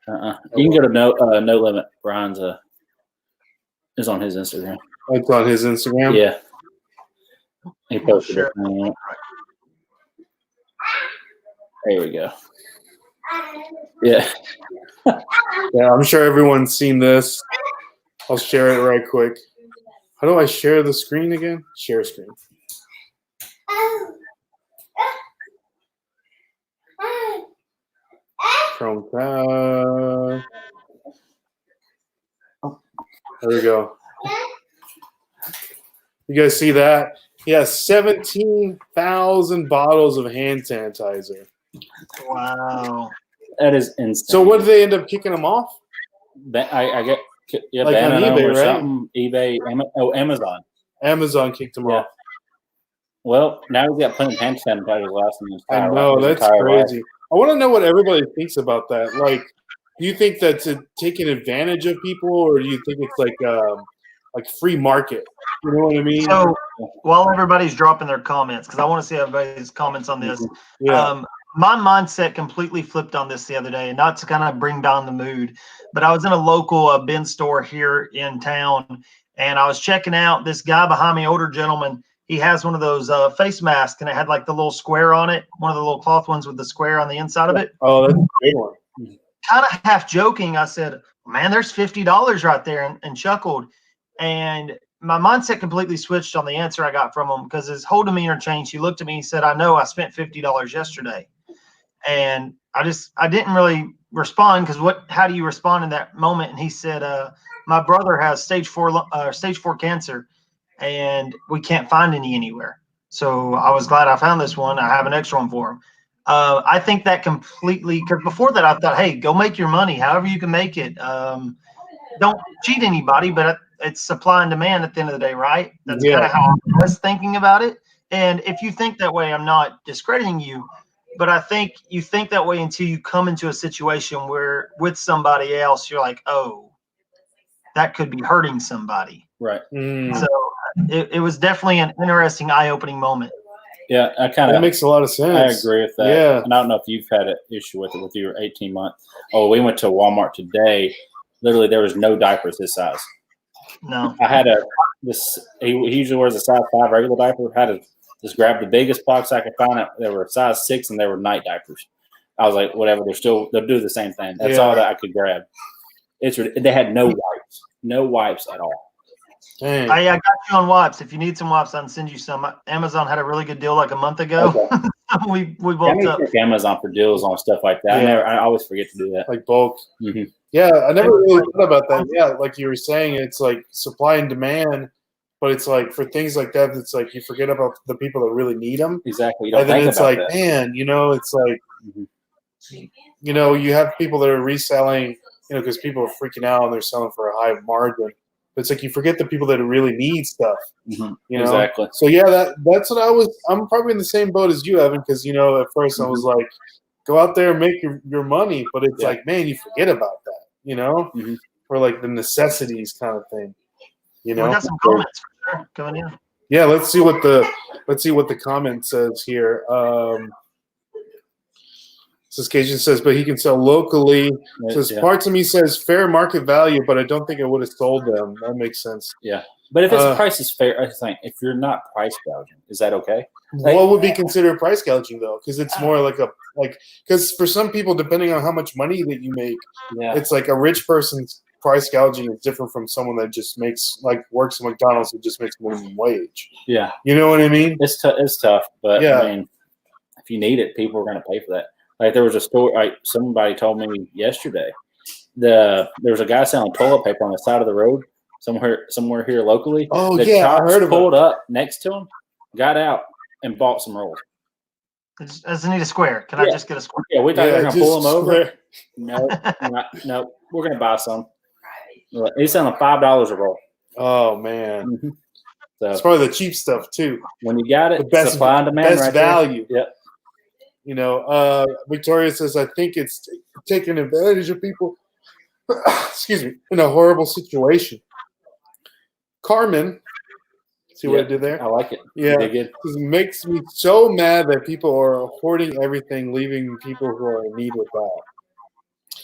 You can go to No Limit. Brian's is on his Instagram. It's on his Instagram. Yeah, he posted it. There we go. Yeah. Yeah, I'm sure everyone's seen this. I'll share it right quick. How do I share the screen again? Share screen. Chrome tab. There we go. You guys see that? He has 17,000 bottles of hand sanitizer. Wow. That is insane. So what did they end up kicking him off? I get Like on banning them eBay, or right? something. eBay, Amazon. Amazon kicked him Yeah. off. Well, now he's got plenty of hand sanitizer lasting his I entire know, life. that's crazy. I want to know what everybody thinks about that. Like, do you think that's taking advantage of people, or do you think it's like free market? You know what I mean? So while everybody's dropping their comments, because I want to see everybody's comments on this. Yeah. My mindset completely flipped on this the other day, and not to kind of bring down the mood, but I was in a local bin store here in town, and I was checking out this guy behind me, older gentleman. He has one of those face masks, and it had like the little square on it, one of the little cloth ones with the square on the inside of it. Oh, that's a good one. Kind of half joking, I said, man, there's $50 right there, and chuckled. And my mindset completely switched on the answer I got from him, because his whole demeanor changed. He looked at me and said, I know I spent $50 yesterday. And I didn't really respond, because how do you respond in that moment? And he said, my brother has stage 4 cancer, and we can't find any anywhere. So I was glad I found this one. I have an extra one for him. I think that completely, because before that I thought, hey, go make your money however you can make it. Don't cheat anybody, but it's supply and demand at the end of the day, right? That's kind of how I was thinking about it. And if you think that way, I'm not discrediting you, but I think you think that way until you come into a situation where with somebody else, you're like, oh, that could be hurting somebody. Right. Mm. So it was definitely an interesting, eye-opening moment. Yeah, that makes a lot of sense. I agree with that. Yeah. And I don't know if you've had an issue with it with your 18-month. Oh, we went to Walmart today. Literally, there was no diapers his size. No. I had he usually wears a size 5 regular diaper. I had to just grab the biggest box I could find. They were size 6, and they were night diapers. I was like, whatever. They'll do the same thing. That's all that I could grab. They had no wipes at all. Dang. I got you on wipes. If you need some wipes, I can send you some. Amazon had a really good deal like a month ago. Okay. we bulked up. Check Amazon for deals on stuff like that. Yeah. I always forget to do that. Like bulk. Mm-hmm. Yeah, I never really thought about that. Yeah, like you were saying, it's like supply and demand, but it's like for things like that, it's like you forget about the people that really need them. Exactly. And then it's like, man, it's like, you have people that are reselling, because people are freaking out and they're selling for a high margin. But it's like you forget the people that really need stuff. Mm-hmm. You know? Exactly. So yeah, that's what I'm probably in the same boat as you, Evan, because at first I was like, go out there and make your money, but it's like, man, you forget about that, for like the necessities kind of thing. We got some comments for sure coming in. Yeah, let's see what the comment says here. Cajun says, but he can sell locally. Says parts of me says fair market value, but I don't think I would have sold them. That makes sense. Yeah, but if the price is fair, I think if you're not price gouging, is that okay? What would be considered price gouging though? Because it's more because for some people, depending on how much money that you make, it's like a rich person's price gouging is different from someone that just works at McDonald's and just makes minimum wage. Yeah, you know what I mean. It's tough, but I mean, if you need it, people are going to pay for that. Like there was a story. Somebody told me yesterday. There was a guy selling toilet paper on the side of the road somewhere here locally. Oh the yeah, I heard of pulled up next to him, got out and bought some rolls. Doesn't need a square. Can I just get a square? Yeah, we thought we were gonna pull him over. Square. No, we're gonna buy some. He's selling $5 a roll. Oh man, so it's probably the cheap stuff too. When you got it, the best supply and demand, best right value. There. Yep. Victoria says, I think it's taking advantage of people, excuse me, in a horrible situation. Carmen, see what I did there? I like it. Yeah. It makes me so mad that people are hoarding everything, leaving people who are in need without.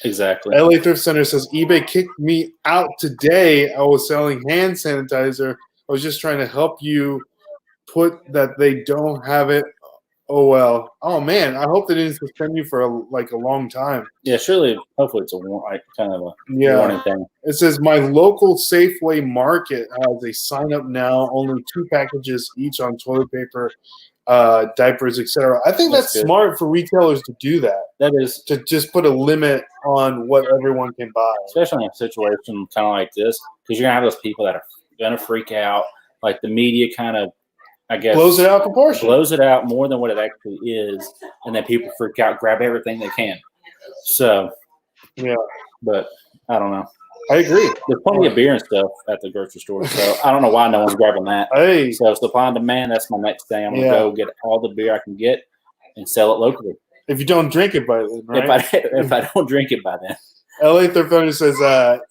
Exactly. LA Thrift Center says, eBay kicked me out today. I was selling hand sanitizer. I was just trying to help you put that they don't have it. Oh, well. Oh, man. I hope they didn't suspend you for a long time. Yeah, surely. Hopefully it's kind of a warning thing. It says, my local Safeway market has a sign up now, only 2 packages each on toilet paper diapers, etc. I think that's good. smart for retailers to do that. That is, To just put a limit on what everyone can buy. especially in a situation kind of like this, because you're gonna have those people that are gonna freak out. Like the media kind of, I guess, Blows it out of proportion. blows it out more than what it actually is, and then people freak out, grab everything they can. So, Yeah, but I don't know. I agree. There's plenty of beer and stuff at the grocery store, so I don't know why no one's grabbing that. Hey, So supply and demand, that's my next thing. I'm gonna go get all the beer I can get and sell it locally. if you don't drink it by then, right? If I don't drink it by then. LA Thrift Owner says,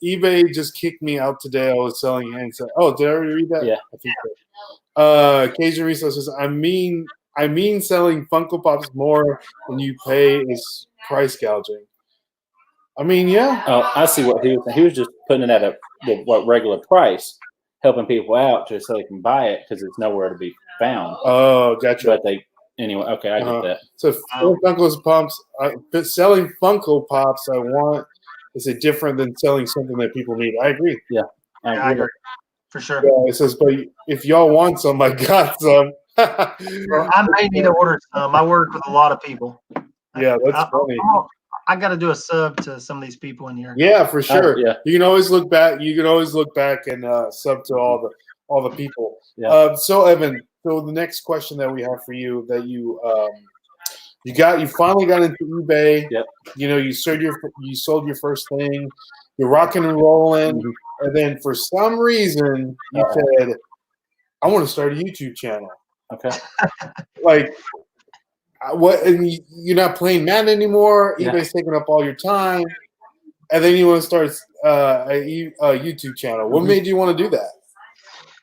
eBay just kicked me out today. I was selling hand sanitizer. Oh, did I already read that? Yeah. I think so. Cajun Resource says, I mean selling Funko Pops more than you pay is price gouging. I mean, yeah. Oh, I see what he was saying. He was just putting it at a regular price, helping people out just so they can buy it because it's nowhere to be found. Oh, gotcha. But anyway, okay, I get that. So Funko Pops, selling Funko Pops, I want is it different than selling something that people need? I agree. I agree. For sure. Yeah, it says, but if y'all want some, I got some. Well, I may need to order some. I work with a lot of people. Yeah, that's funny. I got to do a sub to some of these people in here. Yeah, for sure. Yeah. You can always look back. You can always look back and sub to all the people. Yeah. So Evan, so the next question that we have for you that you finally got into eBay. Yep. You know, you sold your first thing. You're rocking and rolling, and then for some reason you said, "I want to start a YouTube channel." Okay. Like, what? And you're not playing Madden anymore. Yeah. eBay's taking up all your time, and then you want to start a YouTube channel. What made you want to do that?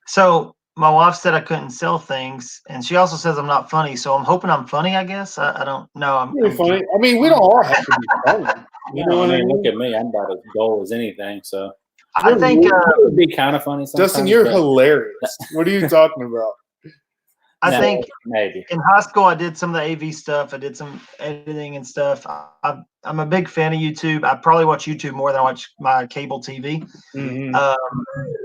So my wife said I couldn't sell things, and she also says I'm not funny. So I'm hoping I'm funny. I guess I don't know. I'm funny. I mean, we don't all have to be funny. You know what I mean? Look at me. I'm about as dull as anything. So I think it would be kind of funny. Justin, you're hilarious. What are you talking about? I think maybe in high school I did some of the AV stuff. I did some editing and stuff. I'm a big fan of YouTube. I probably watch YouTube more than I watch my cable TV. Mm-hmm.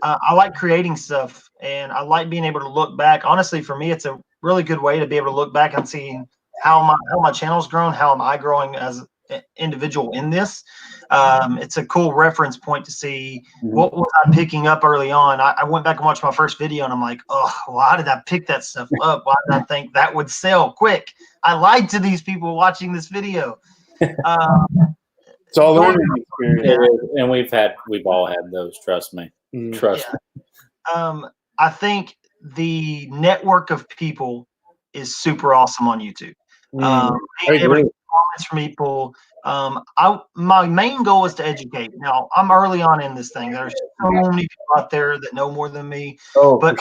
I like creating stuff, and I like being able to look back. Honestly, for me, it's a really good way to be able to look back and see how my channel's grown, how am I growing as an individual in this. It's a cool reference point to see what was I picking up early on. I went back and watched my first video, and I'm like, oh, why did I pick that stuff up? Why did I think that would sell quick? I lied to these people watching this video. It's all learning experience. And we've all had those. Trust me. Trust me. I think the network of people is super awesome on YouTube. Being able to get comments from people. My main goal is to educate. Now, I'm early on in this thing. There's so many people out there that know more than me. But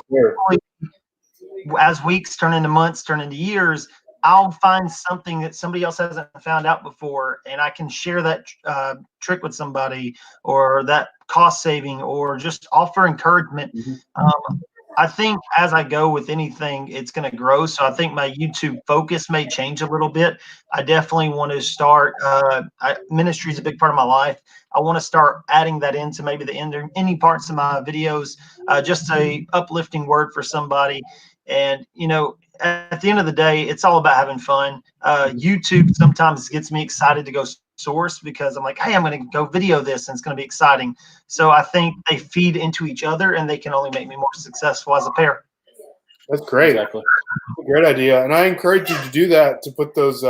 as weeks turn into months, turn into years, I'll find something that somebody else hasn't found out before, and I can share that trick with somebody, or that cost saving, or just offer encouragement. I think as I go with anything, it's going to grow. So I think my YouTube focus may change a little bit. I definitely want to start. Ministry is a big part of my life. I want to start adding that into maybe the end, any parts of my videos, just a uplifting word for somebody. And, you know, at the end of the day, it's all about having fun. YouTube sometimes gets me excited to go source because I'm like, hey, I'm going to go video this and it's going to be exciting. So I think they feed into each other and they can only make me more successful as a pair. That's great. Exactly. Great idea. And I encourage you to do that, to put those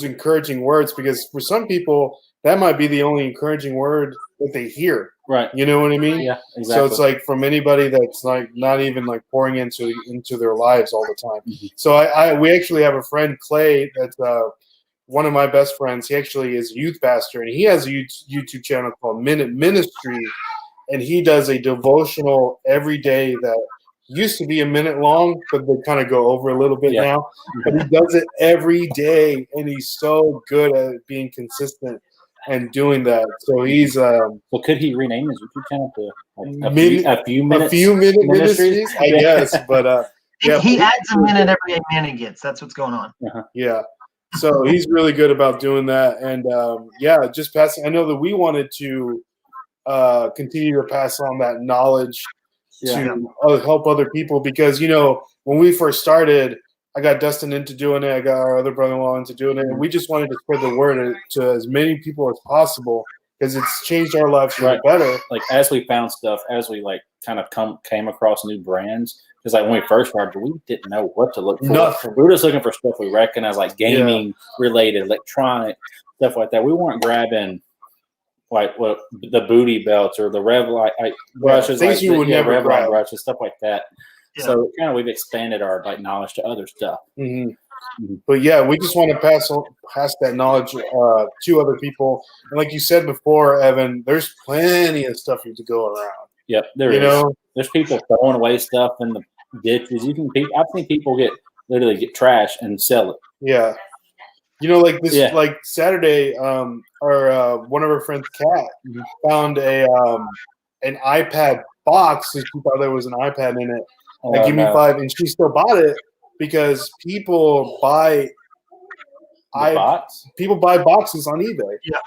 encouraging words, because for some people, that might be the only encouraging word that they hear. Right. You know what I mean? Yeah, exactly. So it's like from anybody that's like not even like pouring into their lives all the time. So we actually have a friend, Clay, that's one of my best friends. He actually is a youth pastor, and he has a YouTube channel called Minute Ministry, and he does a devotional every day that used to be a minute long, but they kind of go over a little bit now. But he does it every day, and he's so good at being consistent and doing that. So he's well, could he rename his YouTube channel to a few minute ministries? I guess, but he adds a minute every 8 minutes he gets. That's what's going on. Yeah. So he's really good about doing that. And just passing. I know that we wanted to continue to pass on that knowledge to help other people, because, you know, when we first started, I got Dustin into doing it. I got our other brother-in-law into doing it. And we just wanted to spread the word to as many people as possible because it's changed our lives for the better. Like as we found stuff, as we like kind of came across new brands, because like when we first started, we didn't know what to look for. Nothing. We were just looking for stuff we recognized, like gaming related, electronic stuff like that. We weren't grabbing like what the booty belts or the Revlon brushes, things like you would never Revlon grab. brushes, stuff like that. Yeah. So kind of we've expanded our like knowledge to other stuff. Mm-hmm. But yeah, we just want to pass that knowledge to other people. And like you said before, Evan, there's plenty of stuff to go around. Yep, there is. There's people throwing away stuff in the ditches. I've seen people literally get trash and sell it. Yeah. Like this, like Saturday, our one of our friends, Kat, found an iPad box. She thought there was an iPad in it. Like, give me 5, and she still bought it because people buy boxes on eBay. Yeah,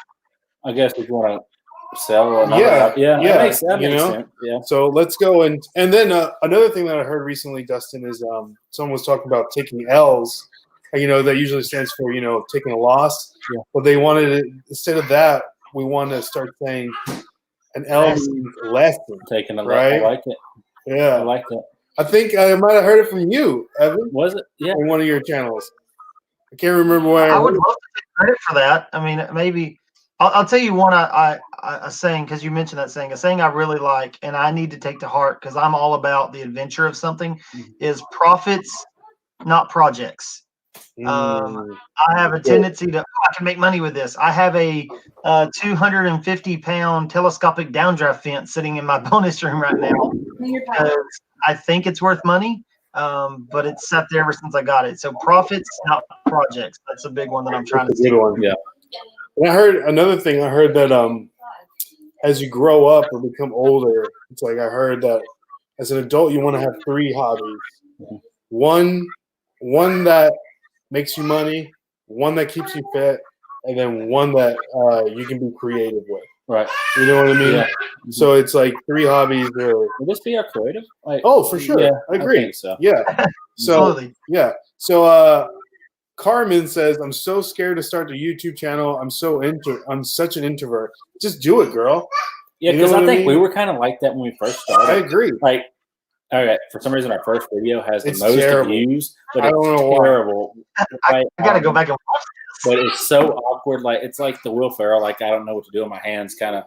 I guess if you want to sell another, that makes sense. Yeah. So let's go and then another thing that I heard recently, Dustin, is someone was talking about taking L's. That usually stands for taking a loss. Yeah. But they wanted it instead of that. We want to start saying an L means lesson. Taking a right? I like it. Yeah, I like it. I think I might have heard it from you, Evan. Was it? Yeah. On one of your channels. I can't remember where. I would love to take credit for that. I mean, maybe I'll tell you one a saying, because you mentioned that saying. A saying I really like and I need to take to heart because I'm all about the adventure of something is profits, not projects. I have a tendency to, I can make money with this. I have a 250-pound telescopic downdraft fence sitting in my bonus room right now. I think it's worth money, but it's sat there ever since I got it. So profits, not projects. That's a big one that I'm trying to do. One, yeah. And I heard another thing. I heard that as you grow up or become older, it's like I heard that as an adult you want to have 3 hobbies. One that makes you money, one that keeps you fit, and then one that you can be creative with. Right. You know what I mean? Yeah. So it's like 3 hobbies. Will this be our creative? For sure. Yeah, I agree. I think so. Yeah. So Absolutely. yeah. So Carmen says, "I'm so scared to start the YouTube channel. I'm such an introvert. Just do it, girl." Yeah, because I think we were kind of like that when we first started. I agree. Like, all right, for some reason, our first video has the most views, but I don't know terrible. I got to go back and watch this. But it's so awkward. Like, it's like the Will Ferrell, like, I don't know what to do with my hands kind of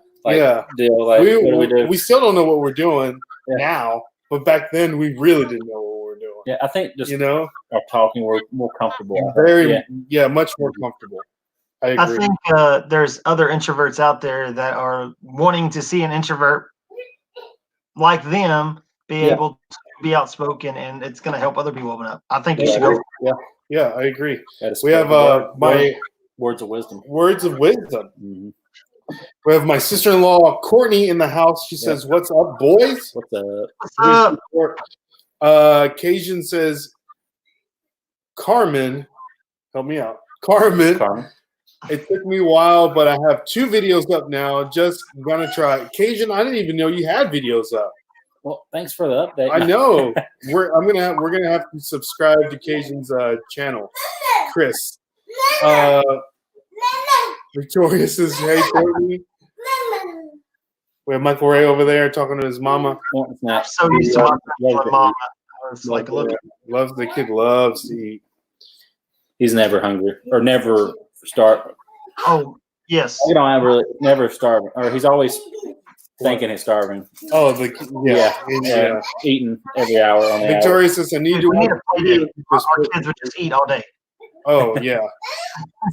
deal. Like, what do we do? We still don't know what we're doing now, but back then we really didn't know what we were doing. Yeah, I think just our talking, we're more comfortable. Much more comfortable. I agree. I think there's other introverts out there that are wanting to see an introvert like them be able to be outspoken, and it's going to help other people open up. I think you should go. Yeah, I agree. We have my words of wisdom. Words of wisdom. Mm-hmm. We have my sister-in-law Courtney in the house. She says, "What's up, boys? What's up?" What's up? Cajun says, "Carmen, help me out. Carmen. It took me a while, but I have 2 videos up now. Just gonna try. Cajun, I didn't even know you had videos up. Well, thanks for the update. I know. We're gonna have to subscribe to Cajun's channel. Chris. Victoria says, "Hey, Courtney." We have Michael Ray over there talking to his mama. I'm so used to my mama. It's like, look, the kid loves to eat. He's never hungry or never starving. Oh yes. You don't ever never starving, or he's always thinking he's starving. Oh, eating every hour on the Victoria says, "I need to our kids would just eat all day." Oh yeah.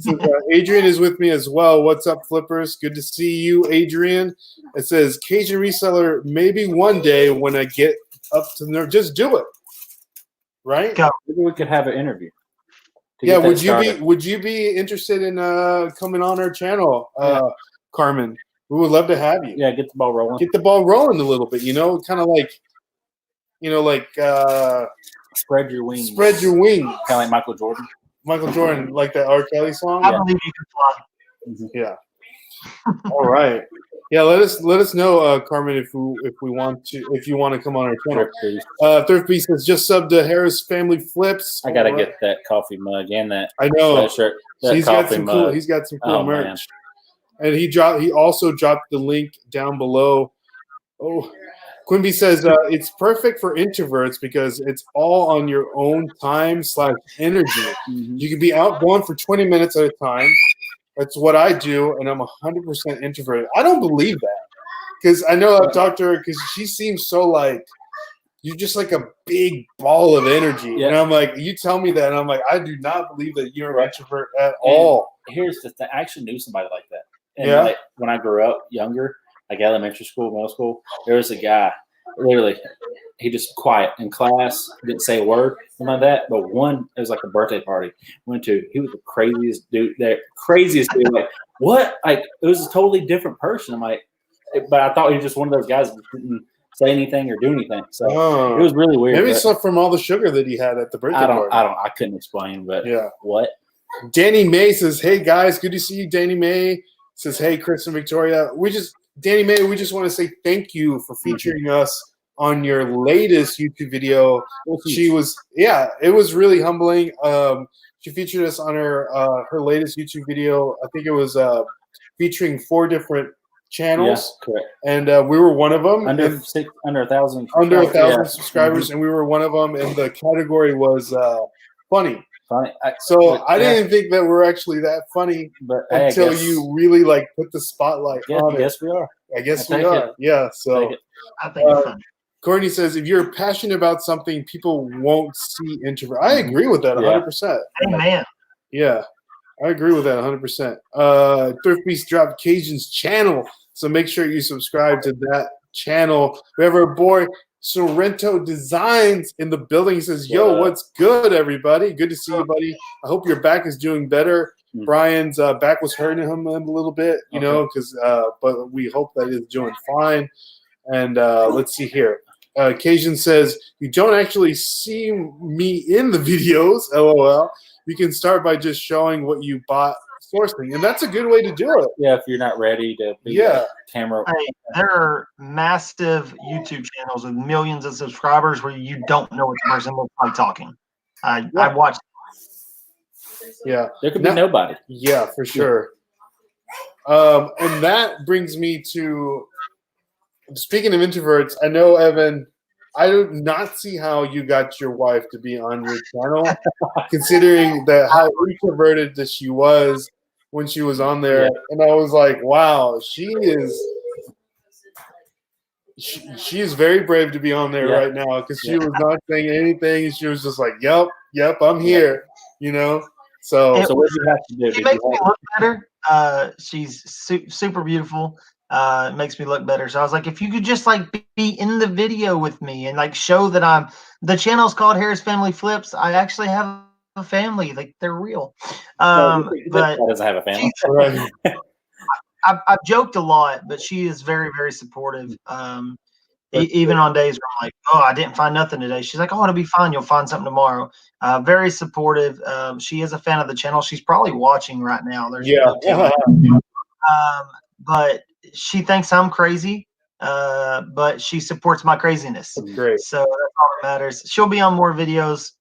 So, Adrian is with me as well. What's up, Flippers? Good to see you, Adrian. It says Cajun reseller. Maybe one day when I get up to there, just do it. Right? Maybe we could have an interview. Yeah. Would you be interested in coming on our channel, Carmen? We would love to have you. Yeah, get the ball rolling. Get the ball rolling a little bit. Kind of like, spread your wings. Spread your wings. Kind of like Michael Jordan. Michael Jordan, like that R. Kelly song? I believe you can fly. Yeah. All right. Yeah, let us know, Carmen, if you want to come on our channel. Thrift Beast has just subbed to Harris Family Flips. I gotta get that coffee mug and that. I know. Shirt. He's got some cool merch, and he also dropped the link down below. Oh, Quimby says it's perfect for introverts because it's all on your own time / energy. Mm-hmm. You can be out going for 20 minutes at a time. That's what I do, and I'm 100% introverted. I don't believe that because I know I've talked to her because she seems so like you're just like a big ball of energy. Yeah. And I'm like, you tell me that, and I'm like, I do not believe that you're an introvert at all. Here's the thing. I actually knew somebody like that. And Yeah. like when I grew up younger, like elementary school, middle school, there was a guy, literally, he just quiet in class, didn't say a word, something like that. But it was like a birthday party went to. He was the craziest dude there, Like, what? Like, it was a totally different person. I'm like, but I thought he was just one of those guys that didn't say anything or do anything. So it was really weird. Maybe it's from all the sugar that he had at the birthday party. I couldn't explain, but yeah. What? Danny May says, "Hey guys, good to see you." Danny May says, "Hey Chris and Victoria, Danny May, we just want to say thank you for featuring us on your latest YouTube video." It was really humbling. She featured us on her latest YouTube video. I think it was featuring 4 different channels. Yeah, correct. And we were one of them. Under 1,000. Under 1,000 subscribers, and we were one of them. And the category was funny. I didn't think that we're actually that funny, but until you really like put the spotlight on it. Yes, we are. I guess we are. Yeah. So I think it's funny. Courtney says, if you're passionate about something, people won't see introvert. I agree with that 100%. Amen. Yeah, I agree with that 100%. Thrift Beast dropped Cajun's channel, so make sure you subscribe to that channel. We have our boy Sorrento Designs in the building. He says, "Yo, what's good, everybody? Good to see you, buddy. I hope your back is doing better." Brian's back was hurting him a little bit, you know, but we hope that it's doing fine. And let's see here. Cajun says, "You don't actually see me in the videos, LOL. You can start by just showing what you bought sourcing." And that's a good way to do it. Yeah, if you're not ready to be camera. Hey, there are massive YouTube channels with millions of subscribers where you don't know what the person looks like talking. I watched. Yeah. There could be nobody. Yeah, for sure. And that brings me to, speaking of introverts, I know, Evan, I do not see how you got your wife to be on your channel, considering how introverted that she was when she was on there. Yeah. And I was like, wow, she is very brave to be on there right now, because she was not saying anything. She was just like, yep, I'm here, you know? So what do you have to do? She makes me look better. She's super beautiful. It makes me look better. So I was like, if you could just like be in the video with me and like show that the channel's called Harris Family Flips. I actually have a family, like they're real. But doesn't have a family. I've joked a lot, but she is very, very supportive. Even on days where I'm like, oh, I didn't find nothing today. She's like, oh, it'll be fine. You'll find something tomorrow. Very supportive. She is a fan of the channel. She's probably watching right now. There's but she thinks I'm crazy, but she supports my craziness. That's great. So that's all that matters. She'll be on more videos,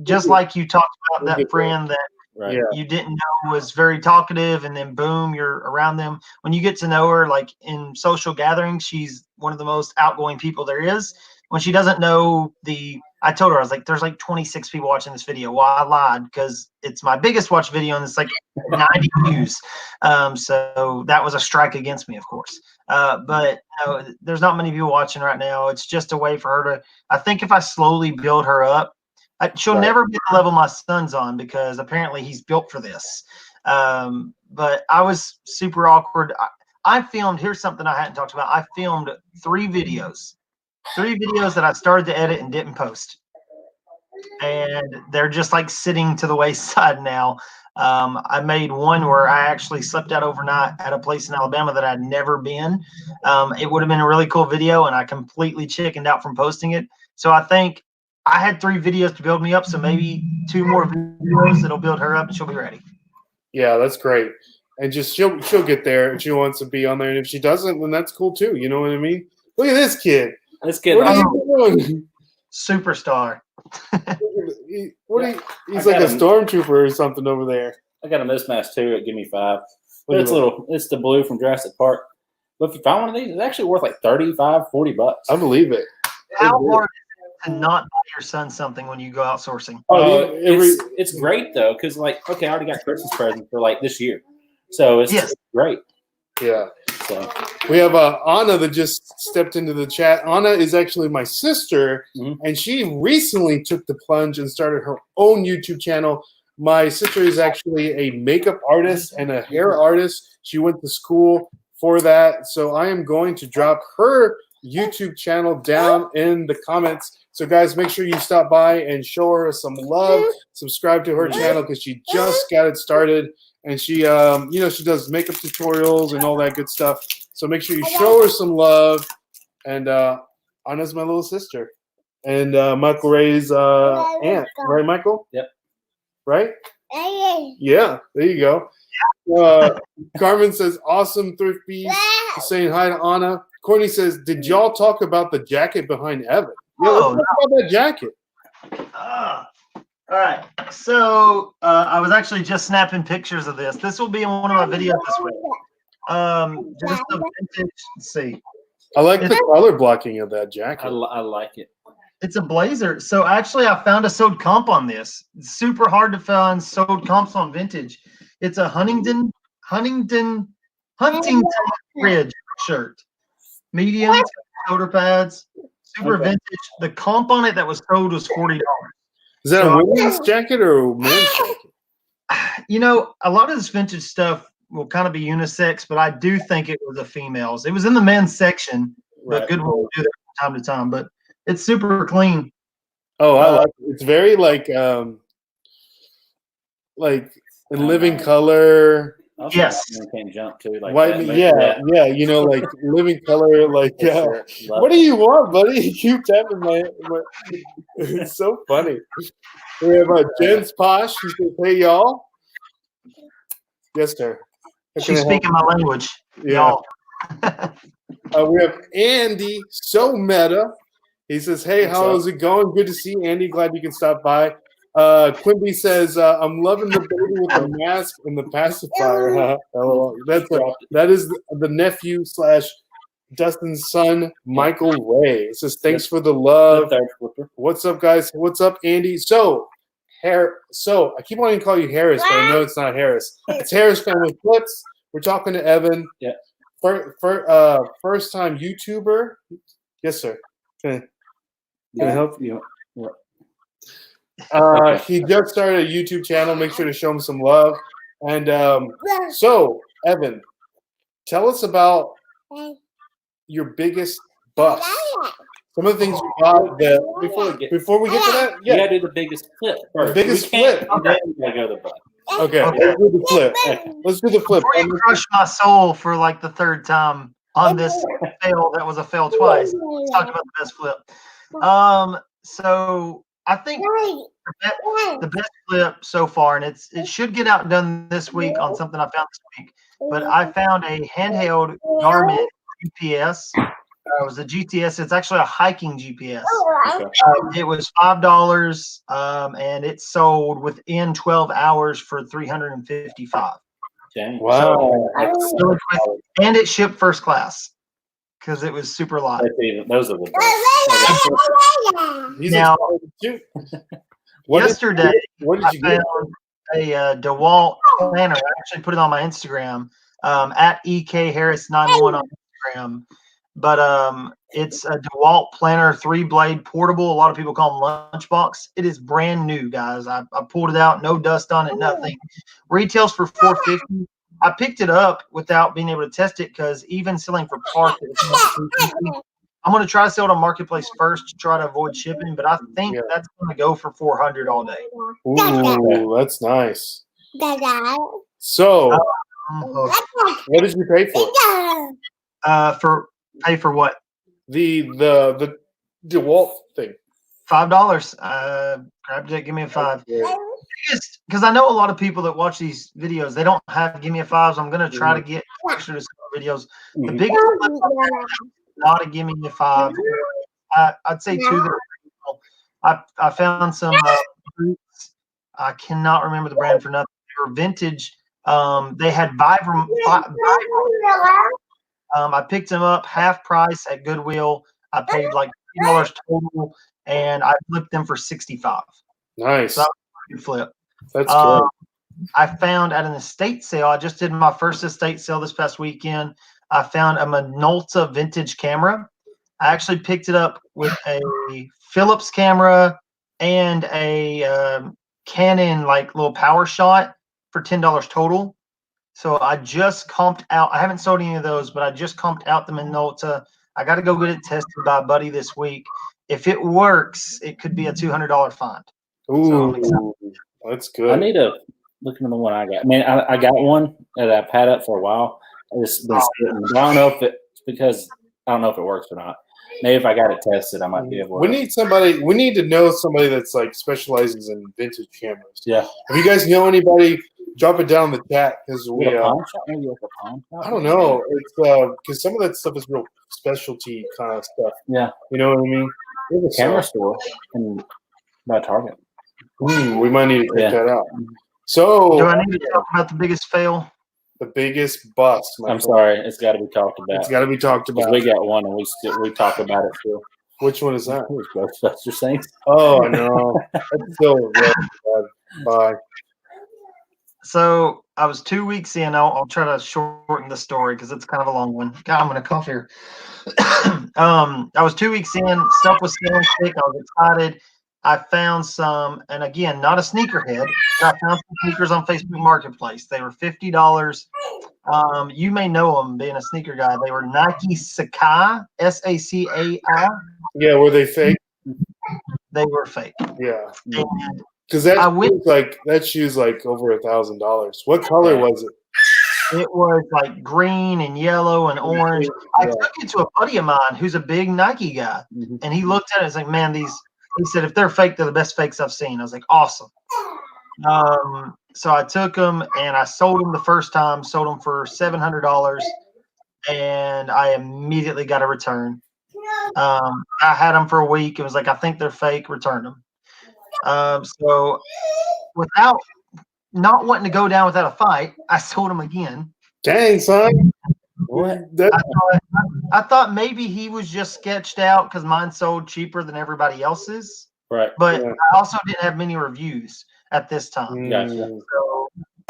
just like you talked about that friend that you didn't know was very talkative, and then boom, you're around them. When you get to know her, like in social gatherings, she's one of the most outgoing people there is. When she doesn't know I told her, I was like, there's like 26 people watching this video. Well, I lied, because it's my biggest watch video and it's like 90 views. So that was a strike against me, of course. But there's not many people watching right now. It's just a way for her to, I think if I slowly build her up, she'll never be the level my son's on, because apparently he's built for this. But I was super awkward. I filmed, here's something I hadn't talked about. I filmed 3 videos that I started to edit and didn't post. And they're just like sitting to the wayside now. I made one where I actually slept out overnight at a place in Alabama that I'd never been. It would have been a really cool video, and I completely chickened out from posting it. So I think I had 3 videos to build me up, so maybe 2 more videos that'll build her up and she'll be ready. Yeah, that's great. and just she'll get there and she wants to be on there. And if she doesn't, then that's cool too. You know what I mean? Look at this kid. Let's get. What are you doing? Superstar. He's like a stormtrooper or something over there. I got a mismatch too at Give Me 5. What But it's the blue from Jurassic Park. But if you find one of these, it's actually worth like $35-$40. I believe it. How hard is it to not buy your son something when you go outsourcing? It's great though, because like, okay, I already got Christmas presents for like this year, so it's great. Yeah. So we have Anna that just stepped into the chat. Anna is actually my sister, and she recently took the plunge and started her own YouTube channel. My sister is actually a makeup artist and a hair artist. She went to school for that. So I am going to drop her YouTube channel down in the comments. So guys, make sure you stop by and show her some love. Subscribe to her channel because she just got it started. And she, she does makeup tutorials and all that good stuff. So make sure you show her some love. And Anna's my little sister. And Michael Ray's aunt. Right, Michael? Yep. Right? Yeah, there you go. Carmen says, awesome thrift bees. Saying hi to Anna. Courtney says, did y'all talk about the jacket behind Evan? Yeah, let's talk about that jacket. All right. So I was actually just snapping pictures of this. This will be in one of my videos this week. Just a vintage. Let's see. I like the color blocking of that jacket. I like it. It's a blazer. So actually, I found a sold comp on this. It's super hard to find sold comps on vintage. It's a Huntington Ridge shirt. Medium, shoulder pads, super vintage. The comp on it that was sold was $40. Is that a women's jacket or a men's jacket? You know, a lot of this vintage stuff will kind of be unisex, but I do think it was a female's. It was in the men's section, but Goodwill will do that from time to time. But it's super clean. Oh, I like it. It's very like in living color. Yes. Can't jump too. Like white, yeah. You know, like living color. Like, what do you want, buddy? You keep tapping my. It's so funny. We have Jen's Posh. She says, "Hey, y'all." Yes, sir. She's speaking my language. Yeah. Y'all. We have Andy. So meta. He says, "Hey, how's it going? Good to see you, Andy. Glad you can stop by." Quimby says, "I'm loving the baby with the mask and the pacifier." That is the nephew / Dustin's son, Michael Ray. It says, "Thanks for the love." What's up, guys? What's up, Andy? So I keep wanting to call you Harris, but I know it's not Harris. It's Harris Family Clips. We're talking to Evan. Yeah. First time YouTuber. Yes, sir. Can I help you? He just started a YouTube channel. Make sure to show him some love. And so, Evan, tell us about your biggest bust. Some of the things you got before we get to that. Yeah, you gotta do the biggest flip first. The biggest flip. Then you gotta go to the bust. Okay, let's do the flip. Let's do the flip. Before you crush my soul for like the third time on this fail that was a fail twice. Let's talk about the best flip. So I think the best flip so far, and it should get outdone this week on something I found this week. But I found a handheld Garmin GPS. It was a GTS. It's actually a hiking GPS. It was $5, and it sold within 12 hours for $355. Dang. Wow. And it shipped first class because it was super light. Those are the best. Now, yesterday, what did you I found a DeWalt planner. I actually put it on my Instagram at EKHarris91 on Instagram. But it's a DeWalt planner, 3-blade portable. A lot of people call them lunchbox. It is brand new, guys. I pulled it out, no dust on it, nothing. Retails for $450. I picked it up without being able to test it because even selling for parts, I'm going to try to sell it on Marketplace first to try to avoid shipping, but I think that's going to go for $400 all day. Ooh, that's nice. So, what did you pay for? Pay for what? The DeWalt thing. $5. Grabbed it. Give me a $5. because I know a lot of people that watch these videos, they don't have Give Me a Five, so I'm going to try to get extra videos. The biggest flip not a Give Me a Five. I'd say two that are I found some boots. I cannot remember the brand for nothing. They were vintage. They had Vibram. I picked them up half price at Goodwill. I paid like $3 total, and I flipped them for $65. Nice. So that was a good flip. That's good. I found at an estate sale. I just did my first estate sale this past weekend. I found a Minolta vintage camera. I actually picked it up with a Philips camera and a Canon like little power shot for $10 total. So I just comped out. I haven't sold any of those, but I just comped out the Minolta. I got to go get it tested by a buddy this week. If it works, it could be a $200 find. Ooh, that's good. I need to look into the one I got. I mean, I got one that I've had up for a while. It's been sitting. I don't know if it's because I don't know if it works or not. Maybe if I got it tested, I might be able to. We need somebody. We need to know somebody that's like specializes in vintage cameras. Yeah. If you guys know anybody, drop it down in the chat because we. Maybe like a pawn shop? I don't know. It's because some of that stuff is real specialty kind of stuff. Yeah. You know what I mean? There's a camera store by Target. We might need to check that out. So, do I need to talk about the biggest fail? The biggest bust. I'm sorry, it's got to be talked about. It's got to be talked about. We got one, and we talk about it still. Which one is that? Ghostbusters things. Oh no, that's still really bad. Bye. So I was 2 weeks in. I'll try to shorten the story because it's kind of a long one. God, I'm gonna cough here. I was 2 weeks in. Stuff was selling quick. I was excited. I found some, and again, not a sneakerhead. I found some sneakers on Facebook Marketplace. They were $50. You may know them, being a sneaker guy. They were Nike Sakai, Sacai. Yeah, were they fake? They were fake. Yeah, And because that shoe's like over $1,000. What color was it? it was like green and yellow and orange. I took it to a buddy of mine who's a big Nike guy, and he looked at it and was like, man, these. He said, if they're fake, they're the best fakes I've seen. I was like, awesome. So I took them and I sold them the first time, sold them for $700, and I immediately got a return. I had them for a week. It was like, I think they're fake, return them. So without not wanting to go down without a fight, I sold them again. Dang, son. What? I thought maybe he was just sketched out because mine sold cheaper than everybody else's. Right. But I also didn't have many reviews at this time. Gotcha. So,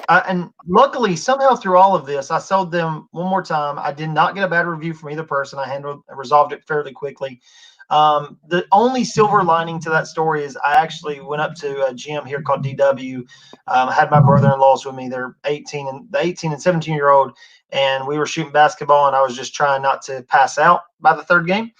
and luckily, somehow through all of this, I sold them one more time. I did not get a bad review from either person. I resolved it fairly quickly. The only silver lining to that story is I actually went up to a gym here called DW. I had my brother-in-laws with me. They're 18 and 17-year-old, and we were shooting basketball, and I was just trying not to pass out by the third game.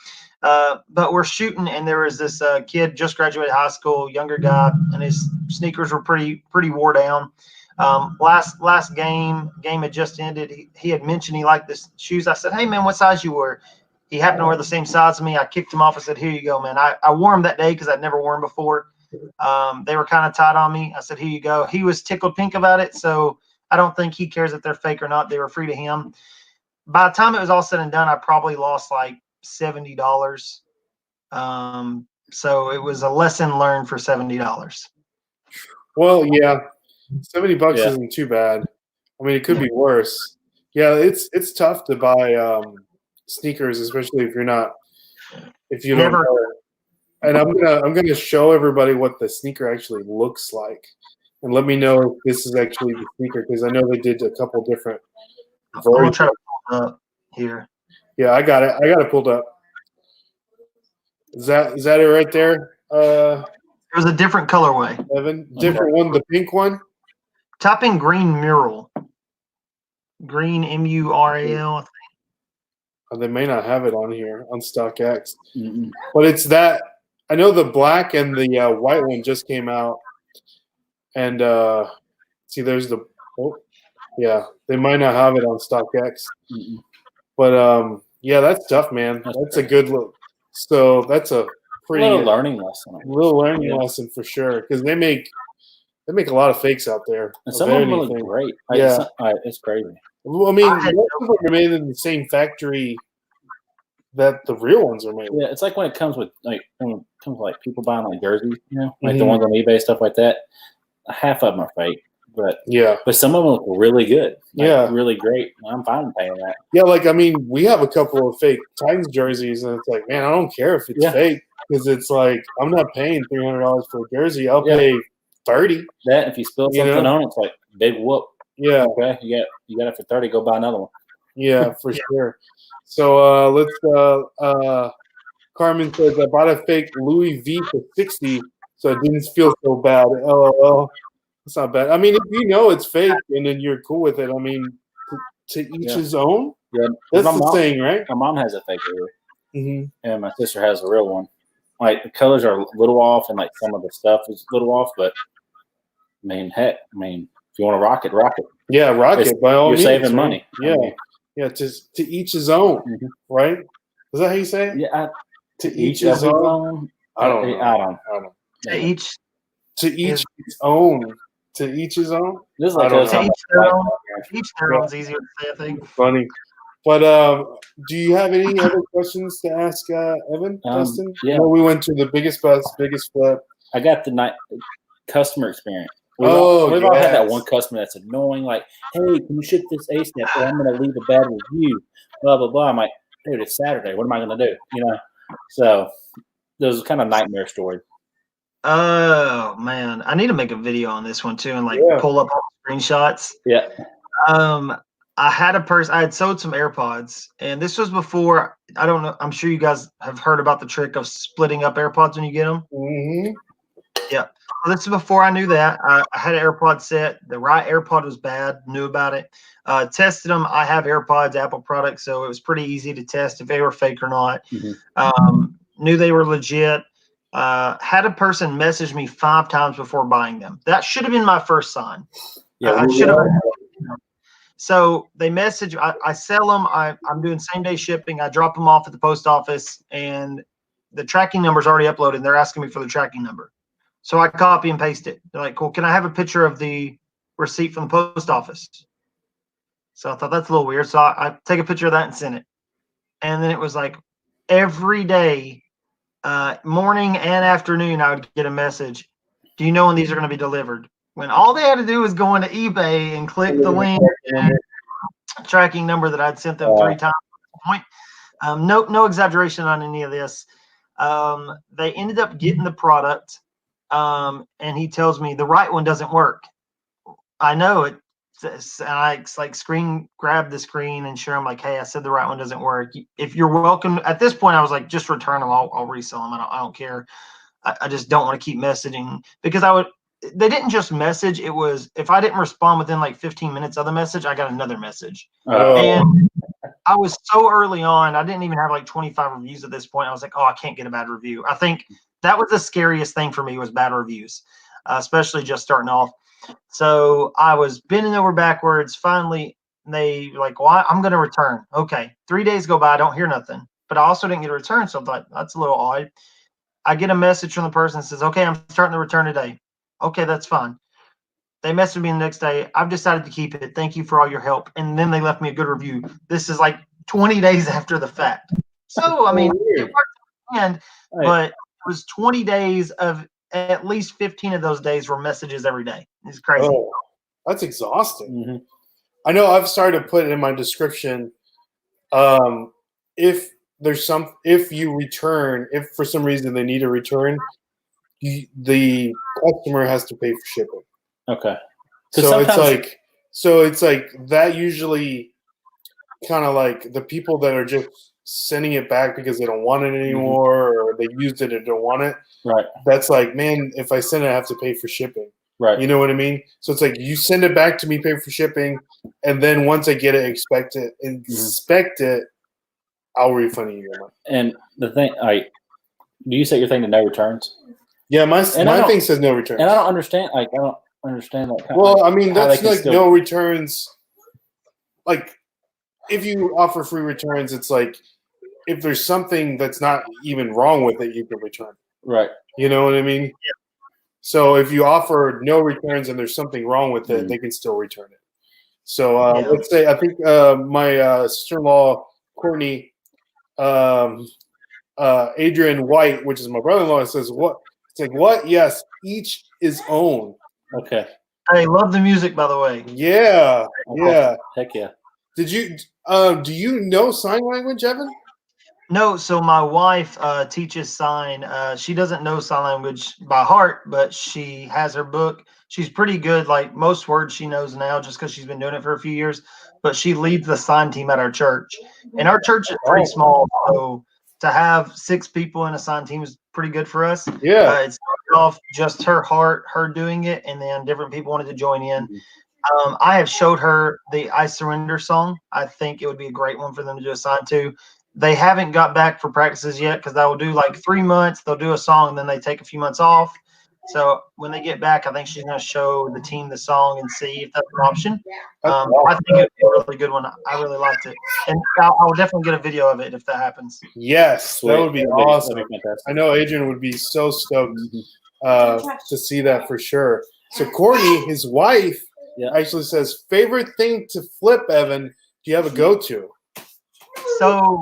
But we're shooting, and there was this kid just graduated high school, younger guy, and his sneakers were pretty wore down. Last game had just ended. He had mentioned he liked the shoes. I said, hey man, what size you wear? He happened to wear the same size as me. I kicked him off. I said, here you go, man. I wore them that day because I'd never worn them before. They were kind of tight on me. I said, here you go. He was tickled pink about it, so I don't think he cares if they're fake or not. They were free to him. By the time it was all said and done, I probably lost like $70. So it was a lesson learned for $70. Well, yeah, $70 isn't too bad. I mean, it could be worse. Yeah, it's tough to buy sneakers, especially if you don't know. And I'm gonna show everybody what the sneaker actually looks like, and let me know if this is actually the sneaker because I know they did a couple different versions. I'm gonna try to pull it up here. Yeah, I got it. I got it pulled up. Is that it right there? It was a different colorway. Evan, different one, the pink one. Type in green mural. Green MURAL. I think. They may not have it on here on StockX, but it's that. I know the black and the white one just came out, and see, there's the. Oh, yeah, they might not have it on StockX, but yeah, that's tough, man. That's a good look. So that's a pretty little learning lesson. Little learning lesson for sure, because they make they make a lot of fakes out there. And some of them look anything. great. Like, Yeah. it's crazy. Well, I mean, most of them are made in the same factory that the real ones are made. Yeah, it's like when it comes with people buying like jerseys, like Mhm. the ones on eBay, stuff like that. Half of them are fake, but Yeah. some of them look really good. Like, Yeah. really great. I'm fine with paying that. Yeah, like I mean, we have a couple of fake Titans jerseys, and it's like, man, I don't care if it's fake because it's like I'm not paying $300 for a jersey. I'll pay $30. That if you spill something on it, it's like big whoop. Yeah. Okay, you got it for $30. Go buy another one. Yeah, for sure. So let's. Carmen says I bought a fake Louis V for $60, so it didn't feel so bad. LOL. It's not bad. I mean, if you know it's fake and then you're cool with it, I mean, to each his own. Yeah, that's the saying, right? My mom has a fake Louis, mm-hmm. and my sister has a real one. Like the colors are a little off, and like some of the stuff is a little off, but I mean, heck, if you want to rock it, rock it. Yeah, rock it. By all means, you're saving money. Yeah, yeah. To each his own, right? Is that how you say it? Yeah. To each his own. I don't know. To each its own. To each his own. This is like to each their own is easier to say, I think. Funny. But do you have any other questions to ask Evan, Dustin? Yeah. We went to the biggest bus, biggest flip. I got the customer experience. We've all had that one customer that's annoying, like, hey, can you ship this ASAP or I'm going to leave a bad review, blah, blah, blah. I'm like, dude, it's Saturday. What am I going to do? So there's a kind of nightmare story. Oh, man. I need to make a video on this one, too, and, pull up all the screenshots. Yeah. I had a person, I had sold some AirPods, and this was before, I don't know, I'm sure you guys have heard about the trick of splitting up AirPods when you get them. Mm-hmm. Yeah. Well, this is before I knew that. I had an AirPod set. The right AirPod was bad, knew about it. Tested them. I have AirPods, Apple products, so it was pretty easy to test if they were fake or not. Mm-hmm. Knew they were legit. Had a person message me 5 times before buying them. That should have been my first sign. Yeah, I should have. So they message. I sell them. I'm doing same day shipping. I drop them off at the post office, and the tracking number is already uploaded. And they're asking me for the tracking number. So I copy and paste it. They're like, cool. Can I have a picture of the receipt from the post office? So I thought that's a little weird. So I take a picture of that and send it. And then it was like every day, morning and afternoon, I would get a message. Do you know when these are going to be delivered? When all they had to do was go into eBay and click the link and tracking number that I'd sent them 3 times. No exaggeration on any of this. They ended up getting the product. And he tells me the right one doesn't work. I know it. And I grab the screen and share them like, hey, I said the right one doesn't work. If you're welcome. At this point, I was like, just return them. I'll resell them. I don't care. I just don't want to keep messaging because they didn't just message. It was, if I didn't respond within like 15 minutes of the message, I got another message. And I was so early on, I didn't even have like 25 reviews at this point. I was like, oh, I can't get a bad review. I think that was the scariest thing for me was bad reviews, especially just starting off. So I was bending over backwards. Finally, they like, well, I'm going to return. Okay. 3 days go by. I don't hear nothing, but I also didn't get a return. So I thought that's a little odd. I get a message from the person that says, okay, I'm starting the return today. Okay, that's fine. They messaged me the next day. I've decided to keep it. Thank you for all your help. And then they left me a good review. This is like 20 days after the fact. So, I mean, it worked at the end, but it was 20 days of at least 15 of those days were messages every day. It's crazy. Oh, that's exhausting. Mm-hmm. I know I've started to put it in my description. If you return, if for some reason they need a return, the customer has to pay for shipping. Okay. So it's like that usually kind of like the people that are just sending it back because they don't want it anymore or they used it and don't want it. Right. That's like, man, if I send it, I have to pay for shipping. Right. You know what I mean? So it's like you send it back to me, pay for shipping, and then once I get it, inspect it, I'll refund you your money. And the thing, do you set your thing to no returns? Yeah, my thing says no returns. And I don't understand. I don't understand that. Well, I mean, that's like no returns. Like, if you offer free returns, it's like if there's something that's not even wrong with it, you can return. Right. You know what I mean? Yeah. So if you offer no returns and there's something wrong with it, Mm. they can still return it. So Yeah. let's say I think my sister-in-law Courtney, Adrian White, which is my brother-in-law, says what? It's like what? Yes, each is own. Okay. Hey, love the music, by the way. Yeah, yeah. Heck yeah. Did you? Do you know sign language, Evan? No, so my wife teaches sign. She doesn't know sign language by heart, but she has her book. She's pretty good. Like most words she knows now just because she's been doing it for a few years. But she leads the sign team at our church. And our church is pretty small. So to have 6 people in a sign team is pretty good for us. Yeah. It started off just her heart, her doing it, and then different people wanted to join in. I have showed her the I Surrender song. I think it would be a great one for them to do a sign to. They haven't got back for practices yet because they will do like 3 months. They'll do a song and then they take a few months off. So when they get back, I think she's going to show the team the song and see if that's an option. I think it'd be a really good one. I really liked it. And I'll definitely get a video of it if that happens. Yes, Sweet. that would be That'd awesome. that'd be fantastic. I know Adrian would be so stoked to see that for sure. So Courtney, his wife, actually says, favorite thing to flip, Evan, do you have a go-to? So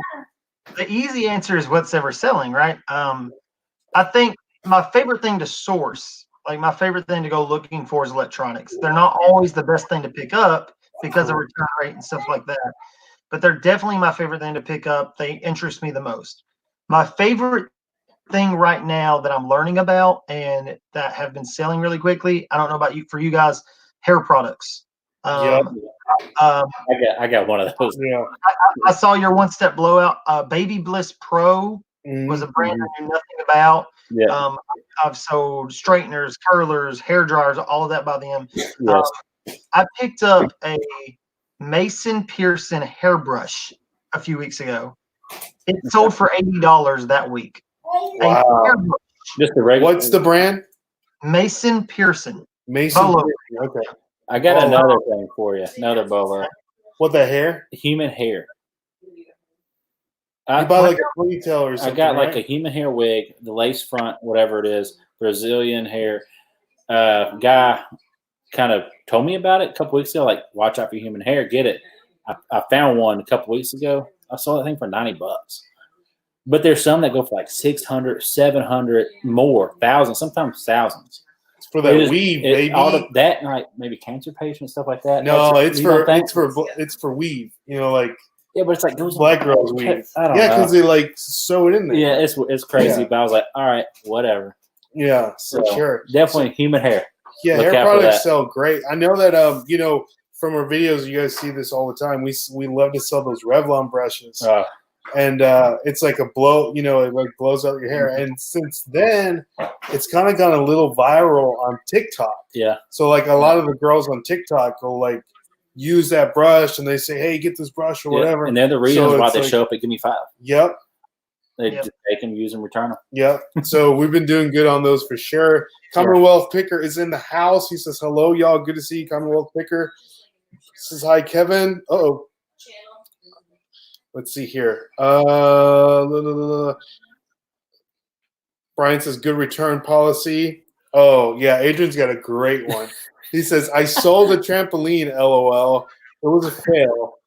the easy answer is what's ever selling, right? I think my favorite thing to source, like my favorite thing to go looking for is electronics. They're not always the best thing to pick up because of return rate and stuff like that. But they're definitely my favorite thing to pick up. They interest me the most. My favorite thing right now that I'm learning about and that have been selling really quickly, I don't know about you, for you guys, hair products. Yep. I got one of those. Yeah. I saw your One Step Blowout. Baby Bliss Pro was a brand I knew nothing about. Yeah. I've sold straighteners, curlers, hair dryers, all of that by them. Yes. I picked up a Mason Pearson hairbrush a few weeks ago. It sold for $80 that week. Wow. A hairbrush. Just the regular. What's the brand? Mason Pearson. Mason. Bolo. Okay. I got another thing for you. Another bolo. What, the hair? Human hair. You buy like a ponytail or something. I got like right? a human hair wig, the lace front, whatever it is, Brazilian hair. Guy kind of told me about it a couple weeks ago, like, watch out for human hair, get it. I found one a couple weeks ago. I saw that thing for $90. But there's some that go for like 600, 700, more, thousands, sometimes thousands. It's for that weave, baby. That and like maybe cancer patients, stuff like that. No, it's for weave. You know, like yeah, but it's like those black girls weave. I don't know. Because they like sew it in there. Yeah, it's crazy. But I was like, all right, whatever. Yeah, So for sure. Definitely human hair. Yeah, Look hair out for products that. sell great. I know that you know, from our videos, you guys see this all the time. We love to sell those Revlon brushes. And it's like a blow, you know, it like blows out your hair. And since then, it's kind of gone a little viral on TikTok. Yeah. So like a lot of the girls on TikTok will like use that brush and they say, "Hey, get this brush or whatever." And they're the reasons why they like, show up at Give Me 5. Yep. They just take them, use them, return them. Yep. So we've been doing good on those for sure. Commonwealth Picker is in the house. He says, "Hello, y'all. Good to see you, Commonwealth Picker." Says hi, Kevin. Uh-oh. Let's see here. Brian says, good return policy. Oh, yeah. Adrian's got a great one. He says, I sold a trampoline, LOL. It was a fail.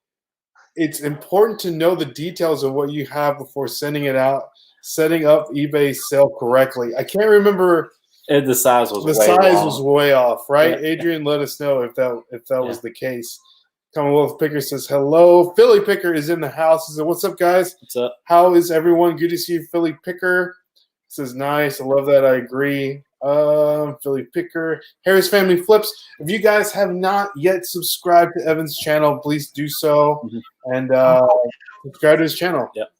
It's important to know the details of what you have before sending it out, setting up eBay sale correctly. I can't remember. And the size was was way off, right? Yeah. Adrian, let us know if that was the case. Commonwealth Picker says, hello. Philly Picker is in the house. He said, what's up, guys? What's up? How is everyone? Good to see you, Philly Picker. He says, nice. I love that. I agree. Philly Picker. Harris Family Flips. If you guys have not yet subscribed to Evan's channel, please do so. And subscribe to his channel. Yep.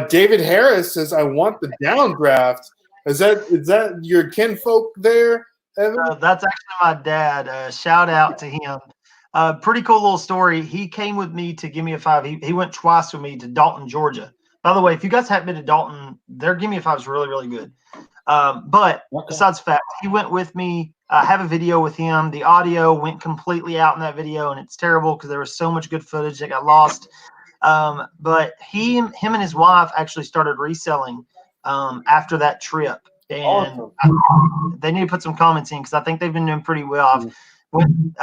David Harris says, I want the downdraft. Is that your kinfolk there, Evan? That's actually my dad. Shout out to him. Pretty cool little story. He came with me to Give Me a 5. He went twice with me to Dalton, Georgia. By the way, if you guys haven't been to Dalton, their Give Me a 5 is really, really good. But besides fact, he went with me. I have a video with him. The audio went completely out in that video, and it's terrible because there was so much good footage that got lost. But him and his wife actually started reselling after that trip. and Awesome. they need to put some comments in because I think they've been doing pretty well. I've went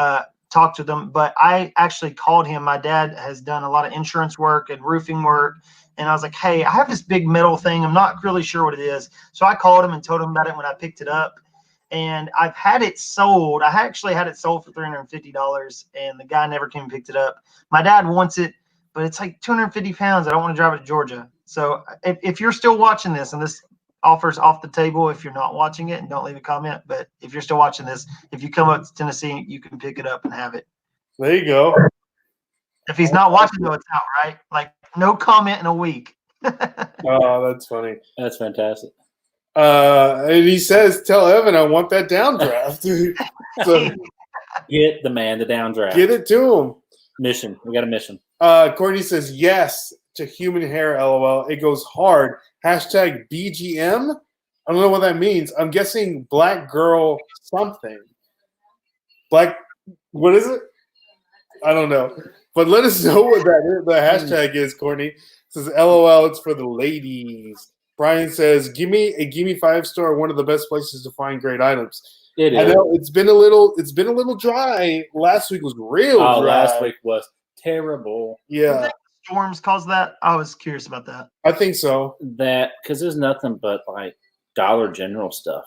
talked to them, but I actually called him. My dad has done a lot of insurance work and roofing work, and I was like, hey, I have this big metal thing. I'm not really sure what it is. So I called him and told him about it when I picked it up. And I've had it sold. I actually had it sold for $350, and the guy never came and picked it up. My dad wants it, but it's like 250 pounds. I don't want to drive it to Georgia. So if you're still watching this, and this offer's off the table if you're not watching it, and don't leave a comment, but if you're still watching this, if you come up to Tennessee, you can pick it up and have it. There you go. If he's not watching, though, it's out, right? Like, no comment in a week. Oh, that's funny. That's fantastic. And he says, tell Evan I want that downdraft. So Get the man the downdraft. get it to him. Mission. We got a mission. Courtney says yes to human hair, LOL. It goes hard. Hashtag BGM. I don't know what that means. I'm guessing black girl something. Black, what is it? I don't know. But let us know what that is. The hashtag is, Courtney. It says LOL, it's for the ladies. Brian says, give me a Gimme 5-star, one of the best places to find great items. It is. I know it's been a little dry. Last week was real dry. Last week was terrible. Yeah. Storms caused that? I was curious about that. I think so. That because there's nothing but like Dollar General stuff,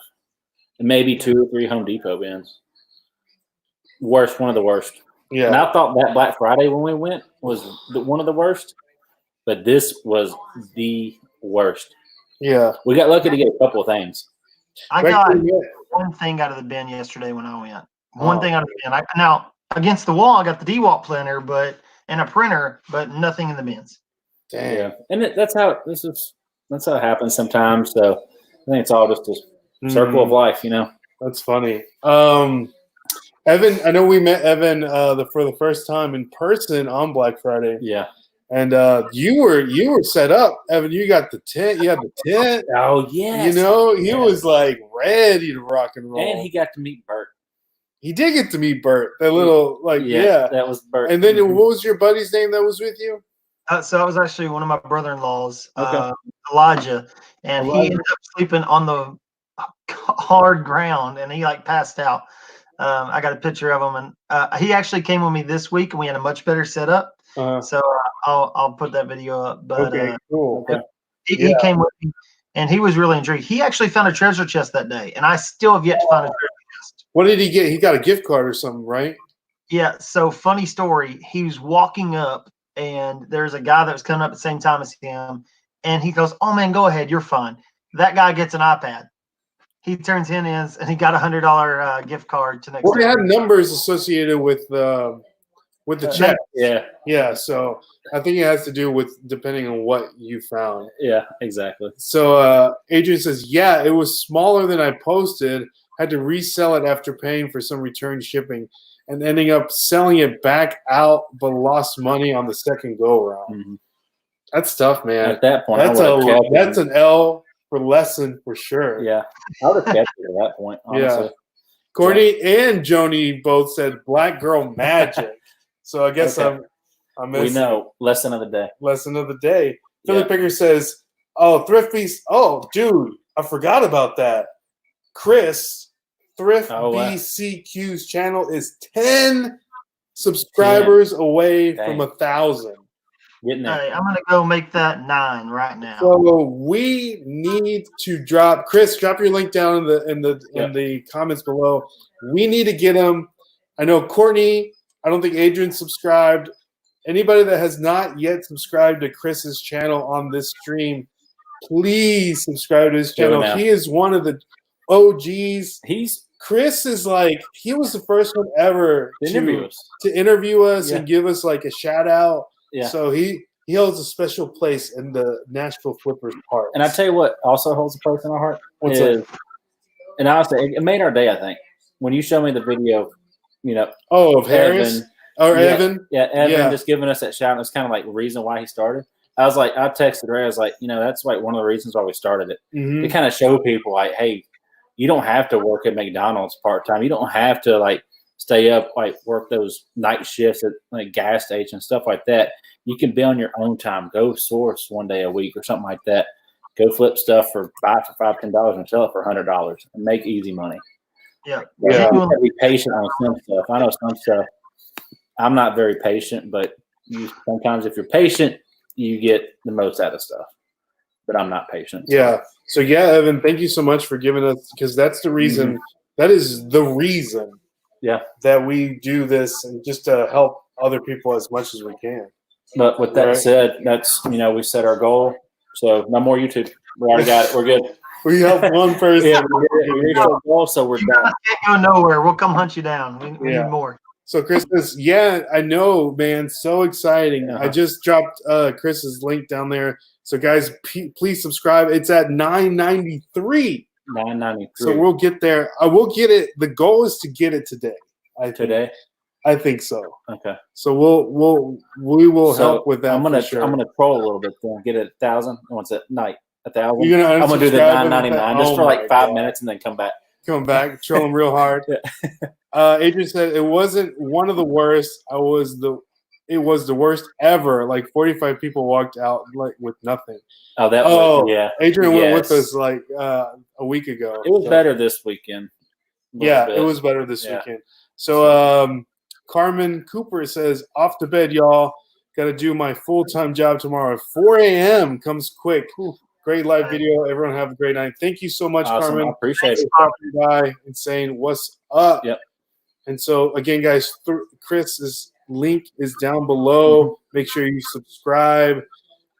and maybe 2 or 3 Home Depot bins. Worst, one of the worst. Yeah. And I thought that Black Friday when we went was one of the worst, but this was the worst. Yeah. We got lucky to get a couple of things. I got one thing out of the bin yesterday when I went. One thing out of the bin. Now, against the wall, I got the DeWalt printer, and a printer, but nothing in the bins. Damn. Yeah, and that's how it happens sometimes. So I think it's all just a circle of life, you know. That's funny. Evan, I know we met Evan for the first time in person on Black Friday. Yeah. And you were set up, Evan. You got the tent. You had the tent. Oh yeah. You know, he was like ready to rock and roll. And he got to meet Bert. He did get to meet Bert. That little that was Bert. And then what was your buddy's name that was with you? So it was actually one of my brother-in-laws, Elijah, and he ended up sleeping on the hard ground, and he like passed out. I got a picture of him, and he actually came with me this week, and we had a much better setup. So I'll put that video up. But cool. He came with me, and he was really intrigued. He actually found a treasure chest that day, and I still have yet to find a treasure chest. What did he get? He got a gift card or something, right? Yeah. So funny story. He was walking up, and there's a guy that was coming up at the same time as him, and he goes, "Oh man, go ahead, you're fine." That guy gets an iPad. He turns in his, and he got $100 gift card to next. Well, they had numbers associated with the check. Yeah. So I think it has to do with depending on what you found. Yeah, exactly. So Adrian says, yeah, it was smaller than I posted. Had to resell it after paying for some return shipping and ending up selling it back out, but lost money on the second go around. Mm-hmm. That's tough, man. At that point, that's an L for lesson for sure. Yeah, I would have kept it at that point. Honestly. Yeah. Courtney and Joni both said black girl magic. So I guess I'm we know lesson of the day. Lesson of the day. Philly Picker says, "Oh, Thrift Beast. Oh, dude, I forgot about that. Chris, Thrift BCQ's channel is 10 subscribers away from 1,000. Getting there. Hey, I'm gonna go make that 9 right now. So we need to drop. Chris, drop your link down in the comments below. We need to get him. I know Courtney. I don't think Adrian subscribed. Anybody that has not yet subscribed to Chris's channel on this stream, please subscribe to his channel. He is one of the OGs. Chris is like, he was the first one ever to interview us and give us like a shout out. Yeah. So he holds a special place in the Nashville Flippers heart. And I tell you what also holds a place in our heart. What's that? And honestly, it made our day, I think. When you showed me the video, you know. Oh, of Harris? Evan? Yeah, Evan just giving us that shout. And it's kind of like the reason why he started. I was like, I texted Ray. I was like, you know, that's like one of the reasons why we started it. Mm-hmm. To kind of show people like, hey, you don't have to work at McDonald's part-time. You don't have to like stay up, like work those night shifts at like gas stations, stuff like that. You can be on your own time. Go source one day a week or something like that. Go flip stuff for $5, $10 and sell it for $100 and make easy money. Yeah. You Yeah. have to be patient on some stuff. I know some stuff. I'm not very patient, but sometimes if you're patient, you get the most out of stuff. But I'm not patient. Yeah. So yeah, Evan, thank you so much for giving us, because that's the reason. Mhm. That is the reason. Yeah. That we do this, and just to help other people as much as we can. But with that Right. said, that's we set our goal. So no more YouTube. We already got it. We're good. We helped one person. Yeah, we reached our goal, so we're You done. guys can't go nowhere. We'll come hunt you down. We Yeah. need more. So Christmas, yeah, I know, man, so exciting. Uh-huh. I just dropped Chris's link down there. So guys, please subscribe. It's at 993. $9.93 So we'll get there. I will get it. The goal is to get it today. today. I think so. Okay. So we will So help with that. I'm gonna for sure. I'm gonna troll a little bit then. Get it 1,000. Once at night 1,000. You're gonna I'm gonna do the unsubscribe $9.99 just Oh for like my 5 God. minutes and then come back. Come back, troll him real hard. Adrian said it wasn't one of the worst. It was the worst ever. Like 45 people walked out like with nothing. Oh, that Oh, was yeah. Adrian went with Yes. us like a week ago. It was So, better this weekend. A little Yeah, bit. it was better this Yeah. weekend. So Carmen Cooper says, off to bed, y'all. Got to do my full-time job tomorrow at 4 a.m. Comes quick. Great live video. Everyone have a great night. Thank you so much, Awesome. I Carmen. appreciate it. Stopping by and saying what's up. Yep. And so again, guys, Chris's link is down below. Mm-hmm. Make sure you subscribe,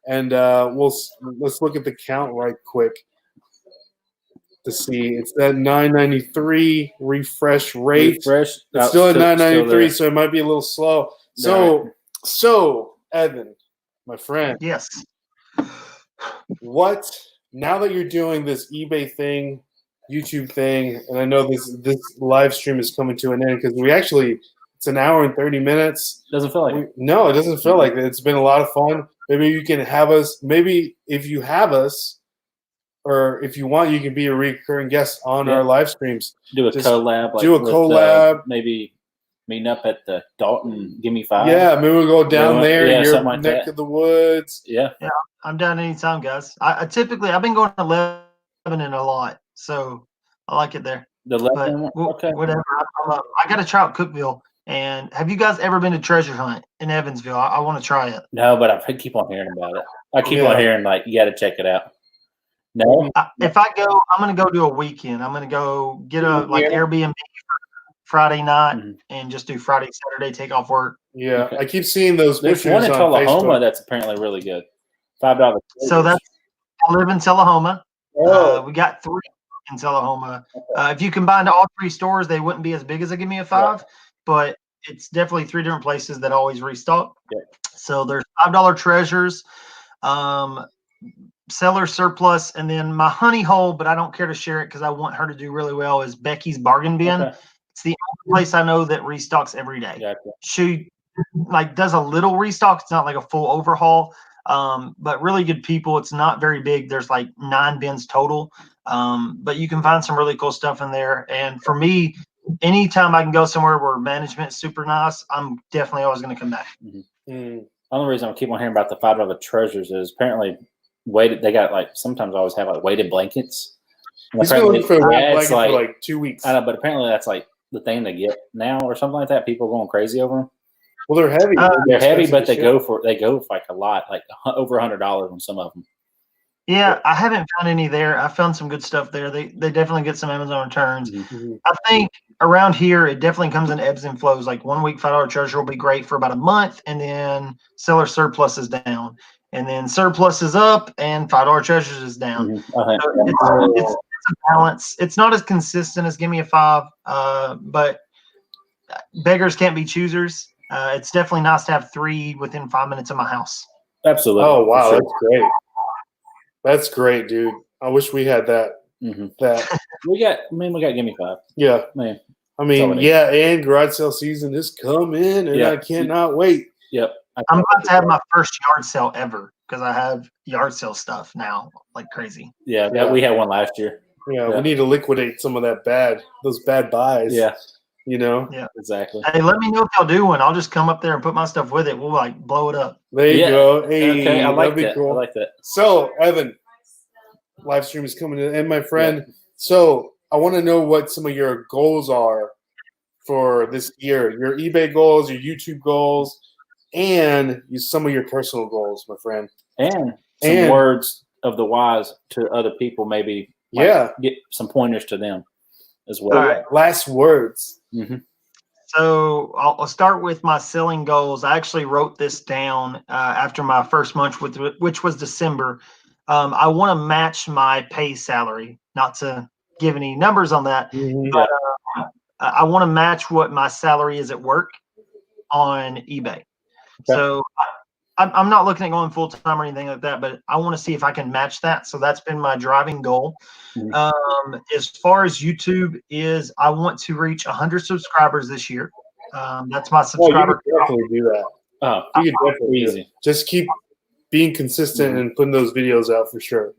and let's look at the count right quick to see. It's at 993 refresh rate. Refresh. It's still at 993, there. so it might be a little slow. Right. So Evan, my friend, Yes. what now that you're doing this eBay thing, YouTube thing, and I know this live stream is coming to an end because it's an hour and 30 minutes. Doesn't feel like it. No, it doesn't feel like it. It's been a lot of fun. Maybe you can have us. Maybe if you have us, or if you want, you can be a recurring guest on our live streams. Do a Just collab. Like do a with, collab. Maybe meeting up at the Dalton. Give me 5. Yeah, maybe we'll go down Yeah, there. yeah, Your something like neck that. of the woods. Yeah. I'm down anytime, guys. I typically I've been going to Lebanon a lot, so I like it there. The But Lebanon one? Okay. whatever. I got to try out Cookville. And have you guys ever been to Treasure Hunt in Evansville? I want to try it. No, but I keep on hearing about it. I keep Yeah. on hearing like you got to check it out. No. If I go, I'm going to go do a weekend. I'm going to go get a Airbnb Friday night Mhm. and just do Friday, Saturday, take off work. Yeah, Okay. I keep seeing those There's pictures one in on Tullahoma Facebook. that's apparently really good. $5. So I live in Tullahoma. Oh, We got 3 in Tullahoma. If you combine all 3 stores, they wouldn't be as big as a Give Me a 5, but it's definitely 3 different places that always restock. Yeah. So there's $5 treasures, seller surplus, and then my honey hole, but I don't care to share it because I want her to do really well, is Becky's Bargain Bin. Okay. It's the only place I know that restocks every day. Gotcha. She does a little restock. It's not like a full overhaul, but really good people. It's not very big. There's like 9 bins total, but you can find some really cool stuff in there. And for me, anytime I can go somewhere where management is super nice, I'm definitely always going to come back. mm. Only reason I keep on hearing about the $5 treasures is apparently weighted. They got like sometimes always have like weighted blankets. And He's been looking for a apparently red that's blanket for like 2 weeks. I know, but apparently that's like the thing they get now or something like that. People are going crazy over them. Well, they're heavy. They're heavy, expensive but as they shit. go for like a lot, like over $100 on some of them. Yeah, I haven't found any there. I found some good stuff there. They definitely get some Amazon returns. Mhm. I think around here it definitely comes in ebbs and flows. Like 1 week $5 treasure will be great for about a month, and then seller surplus is down, and then surplus is up, and $5 treasures is down. Mhm. So it's a balance. It's not as consistent as Give Me a 5, but beggars can't be choosers. It's definitely nice to have 3 within 5 minutes of my house. Absolutely. Oh wow, For sure. that's great. That's great, dude. I wish we had that. Mhm. That We got Give Me 5. yeah. Man. I mean, Somebody. yeah, and garage sale season is coming, and Yeah. I cannot wait. Yep. I'm about to have my first yard sale ever because I have yard sale stuff now like crazy. Yeah, Yeah. we had one last year. Yeah, Yeah. we need to liquidate some of those bad buys. Yeah, You know, exactly. Hey, let me know if y'all do one. I'll just come up there and put my stuff with it. We'll like blow it up. there you Yeah. go. Hey, Okay, I like that'd be that. cool. I like that. So, Evan, live stream is coming to an end, my friend. Yeah. So I want to know what some of your goals are for this year. Your eBay goals, your YouTube goals, and some of your personal goals, my friend. And some words of the wise to other people, maybe. Get some pointers to them as well. All right. Last words. Mm-hmm. So I'll start with my selling goals. I actually wrote this down after my first month, which was December. I want to match my pay salary. Not to give any numbers on that, but I want to match what my salary is at work on eBay. Okay. So I'm not looking at going full time or anything like that, but I want to see if I can match that. So that's been my driving goal. Mm-hmm. As far as YouTube is, I want to reach 100 subscribers this year. That's my subscriber. You can definitely do that. You can definitely easy. Just keep being consistent and putting those videos out for sure.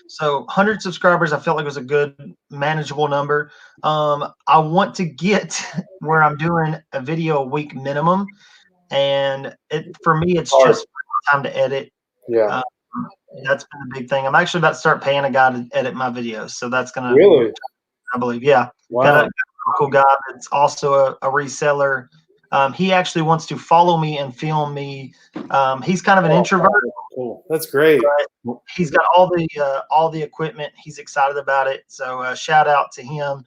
So 100 subscribers, I felt like was a good, manageable number. I want to get where I'm doing a video a week minimum. And for me, it's just time to edit. Yeah. That's been a big thing. I'm actually about to start paying a guy to edit my videos. So that's going to really, I believe. Yeah. Wow. Got a cool guy that's also a reseller. He actually wants to follow me and film me. He's kind of an introvert. Cool. That's great. But he's got all the equipment. He's excited about it. So shout out to him.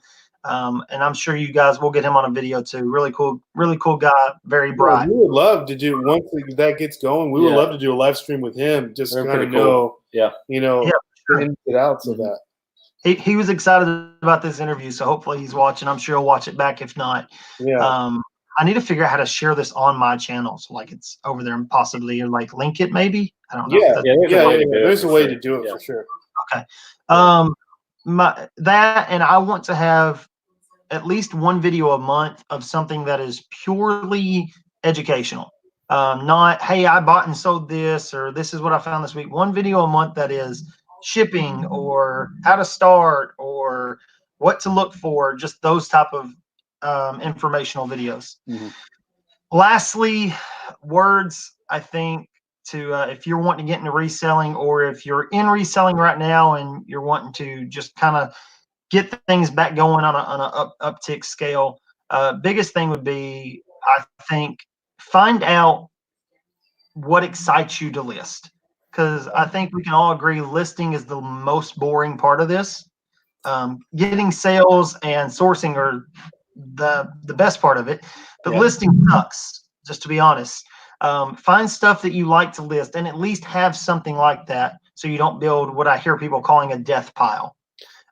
And I'm sure you guys will get him on a video too. Really cool guy, very bright. We would love to do, once that gets going, we would love to do a live stream with him. Just kind of know, get out so that. He was excited about this interview, so hopefully he's watching. I'm sure he'll watch it back if not. Yeah. I need to figure out how to share this on my channel, so like it's over there and possibly like link it maybe. I don't know. There's a way to do it for sure. Okay. That, and I want to have at least one video a month of something that is purely educational. Not, hey, I bought and sold this, or this is what I found this week. One video a month that is shipping or how to start or what to look for, just those type of informational videos. Mm-hmm. Lastly, words, I think, to if you're wanting to get into reselling, or if you're in reselling right now and you're wanting to just kind of get things back going on an uptick scale, biggest thing would be, I think, find out what excites you to list. Because I think we can all agree listing is the most boring part of this. Getting sales and sourcing are the best part of it, but listing sucks, just to be honest. Find stuff that you like to list and at least have something like that, so you don't build what I hear people calling a death pile.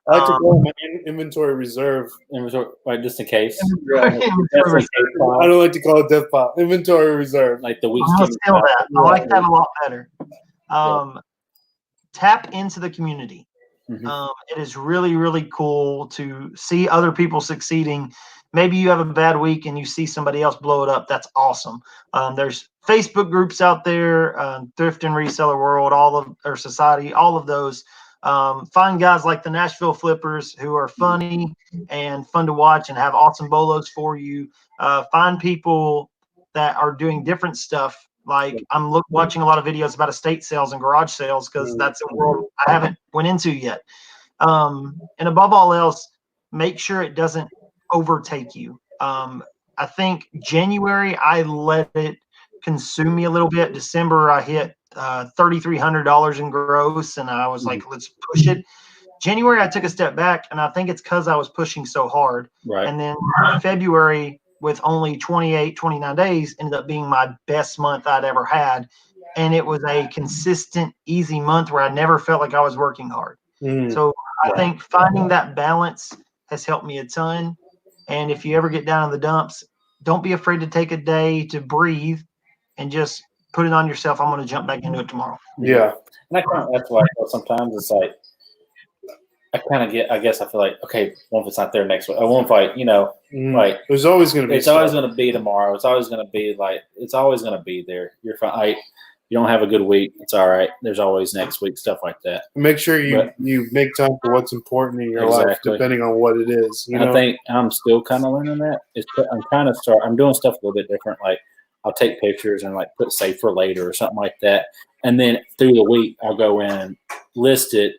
I like to call my inventory reserve. Like just in case. I don't like to call it death pile. Inventory reserve. Like the week. I like that a lot better. Tap into the community. Mm-hmm. It is really, really cool to see other people succeeding. Maybe you have a bad week and you see somebody else blow it up. That's awesome. There's Facebook groups out there, Thrift and Reseller World, Society, all of those. Find guys like the Nashville Flippers who are funny and fun to watch and have awesome bolos for you. Find people that are doing different stuff. Like I'm watching a lot of videos about estate sales and garage sales, because that's a world I haven't went into yet. And above all else, make sure it doesn't overtake you. I think January, I let it consume me a little bit. December, I hit $3,300 in gross, and I was like, let's push it. January, I took a step back, and I think it's because I was pushing so hard. Right. And then February, with only 28, 29 days, ended up being my best month I'd ever had. And it was a consistent, easy month where I never felt like I was working hard. So I think finding that balance has helped me a ton. And if you ever get down in the dumps, don't be afraid to take a day to breathe and just put it on yourself. I'm going to jump back into it tomorrow. Yeah. And that's why sometimes it's like, I guess I feel like, okay, what if it's not there next week? I won't fight, like there's always going to be. It's always going to be tomorrow. It's always going to be it's always going to be there. You're fine. You don't have a good week, it's all right. There's always next week, stuff like that. Make sure you make time for what's important in your life, depending on what it is. I think I'm still kind of learning that. I'm doing stuff a little bit different. Like I'll take pictures and like put save for later or something like that. And then through the week, I'll go in and list it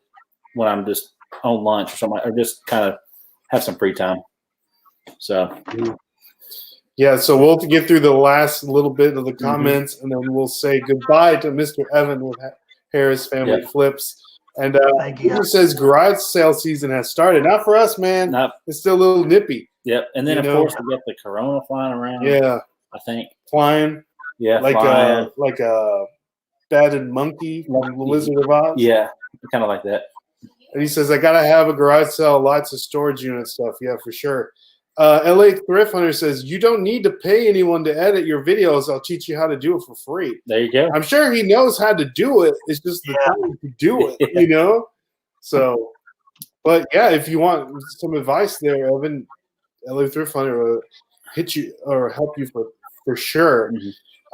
when I'm just on lunch or something, or just kind of have some free time. So yeah, so we'll get through the last little bit of the comments, and then we'll say goodbye to Mr. Evan with Harris Family Flips. And Thank you. Peter says garage sale season has started. Not for us, man. It's still a little nippy. Yep. And then, of course, we got the corona flying around. Yeah. I think. Flying. Yeah, like a batted monkey from The Wizard of Oz. Yeah, kind of like that. And he says, I got to have a garage sale, lots of storage unit stuff. Yeah, for sure. LA Thrift Hunter says, you don't need to pay anyone to edit your videos. I'll teach you how to do it for free. There you go. I'm sure he knows how to do it. It's just the time to do it, you know? So, but yeah, if you want some advice there, Evan, LA Thrift Hunter will hit you or help you for sure.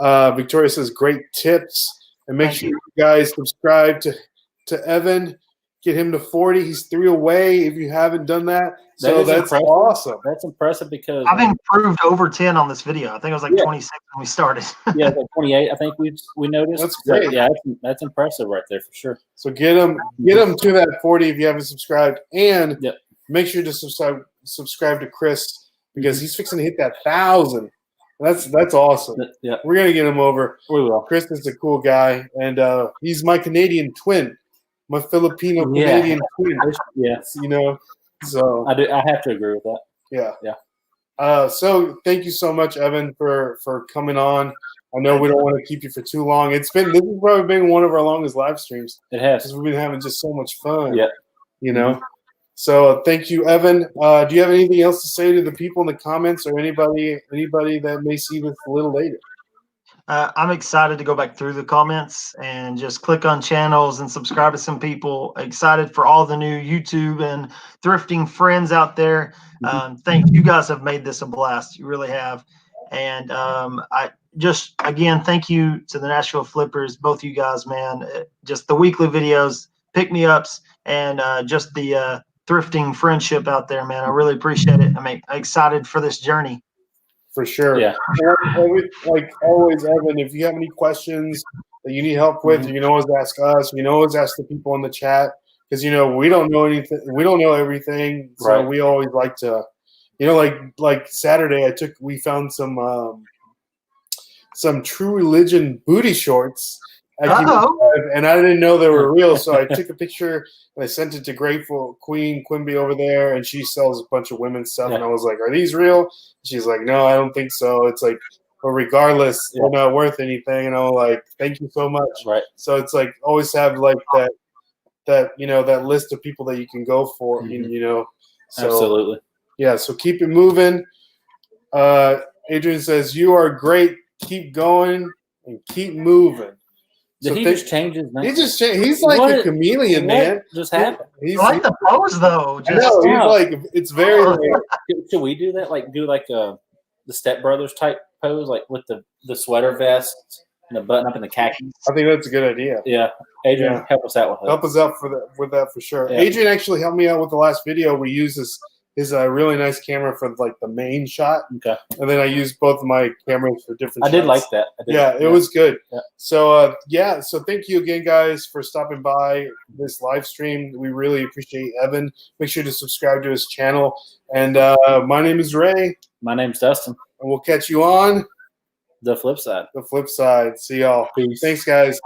Victoria says, great tips. And make sure you guys subscribe to Evan. Get him to 40. He's 3 away if you haven't done that. So that's impressive. awesome. That's impressive because I've improved over 10 on this video. I think it was like 26 when we started. Yeah, like 28. I think we noticed. That's great. So, yeah, that's impressive right there for sure. So get him to that 40 if you haven't subscribed, and make sure to subscribe to Chris because he's fixing to hit that 1,000. That's awesome. Yeah, we're gonna get him over. We will. Chris is a cool guy, and he's my Canadian twin, my Filipino Canadian twin. Yes, you know. So I do. I have to agree with that. Yeah. So thank you so much, Evan, for coming on. I know we don't want to keep you for too long. This has probably been one of our longest live streams. It has. Because we've been having just so much fun. Yeah. You know. So thank you, Evan. Do you have anything else to say to the people in the comments or anybody that may see this a little later? I'm excited to go back through the comments and just click on channels and subscribe to some people. Excited for all the new YouTube and thrifting friends out there. Thank you guys have made this a blast. You really have. And I just, again, thank you to the Nashville Flippers, both you guys, man. Just the weekly videos, pick-me-ups, and just the thrifting friendship out there, man. I really appreciate it. I'm excited for this journey. For sure. Yeah. Like always, Evan, if you have any questions that you need help with, you can always ask us. You can always ask the people in the chat because, we don't know anything. We don't know everything. So we always like to, like Saturday, we found some True Religion booty shorts. And I didn't know they were real, so I took a picture and I sent it to Grateful Queen Quimby over there, and she sells a bunch of women's stuff. And I was like, "Are these real?" She's like, "No, I don't think so." It's like, but regardless, they're not worth anything. And I'm like, "Thank you so much." Right. So it's like always have like that list of people that you can go for. So, absolutely. Yeah. So keep it moving. Adrian says, "You are great. Keep going and keep moving." Did he just change his name? He just changed. He's like a chameleon, man. Just happened. I like the pose though. He's like, it's very. Should we do that? Like do like the Step Brothers type pose, like with the sweater vest and the button up in the khakis. I think that's a good idea. Yeah, Adrian, help us out with that. Help us out with that for sure. Yeah. Adrian actually helped me out with the last video. We used his really nice camera for like the main shot. Okay. And then I used both of my cameras for different shots. I did like that. It was good. Yeah. So so thank you again, guys, for stopping by this live stream. We really appreciate Evan. Make sure to subscribe to his channel. And my name is Ray. My name's Dustin. And we'll catch you on the flip side. See y'all. Peace. Thanks, guys.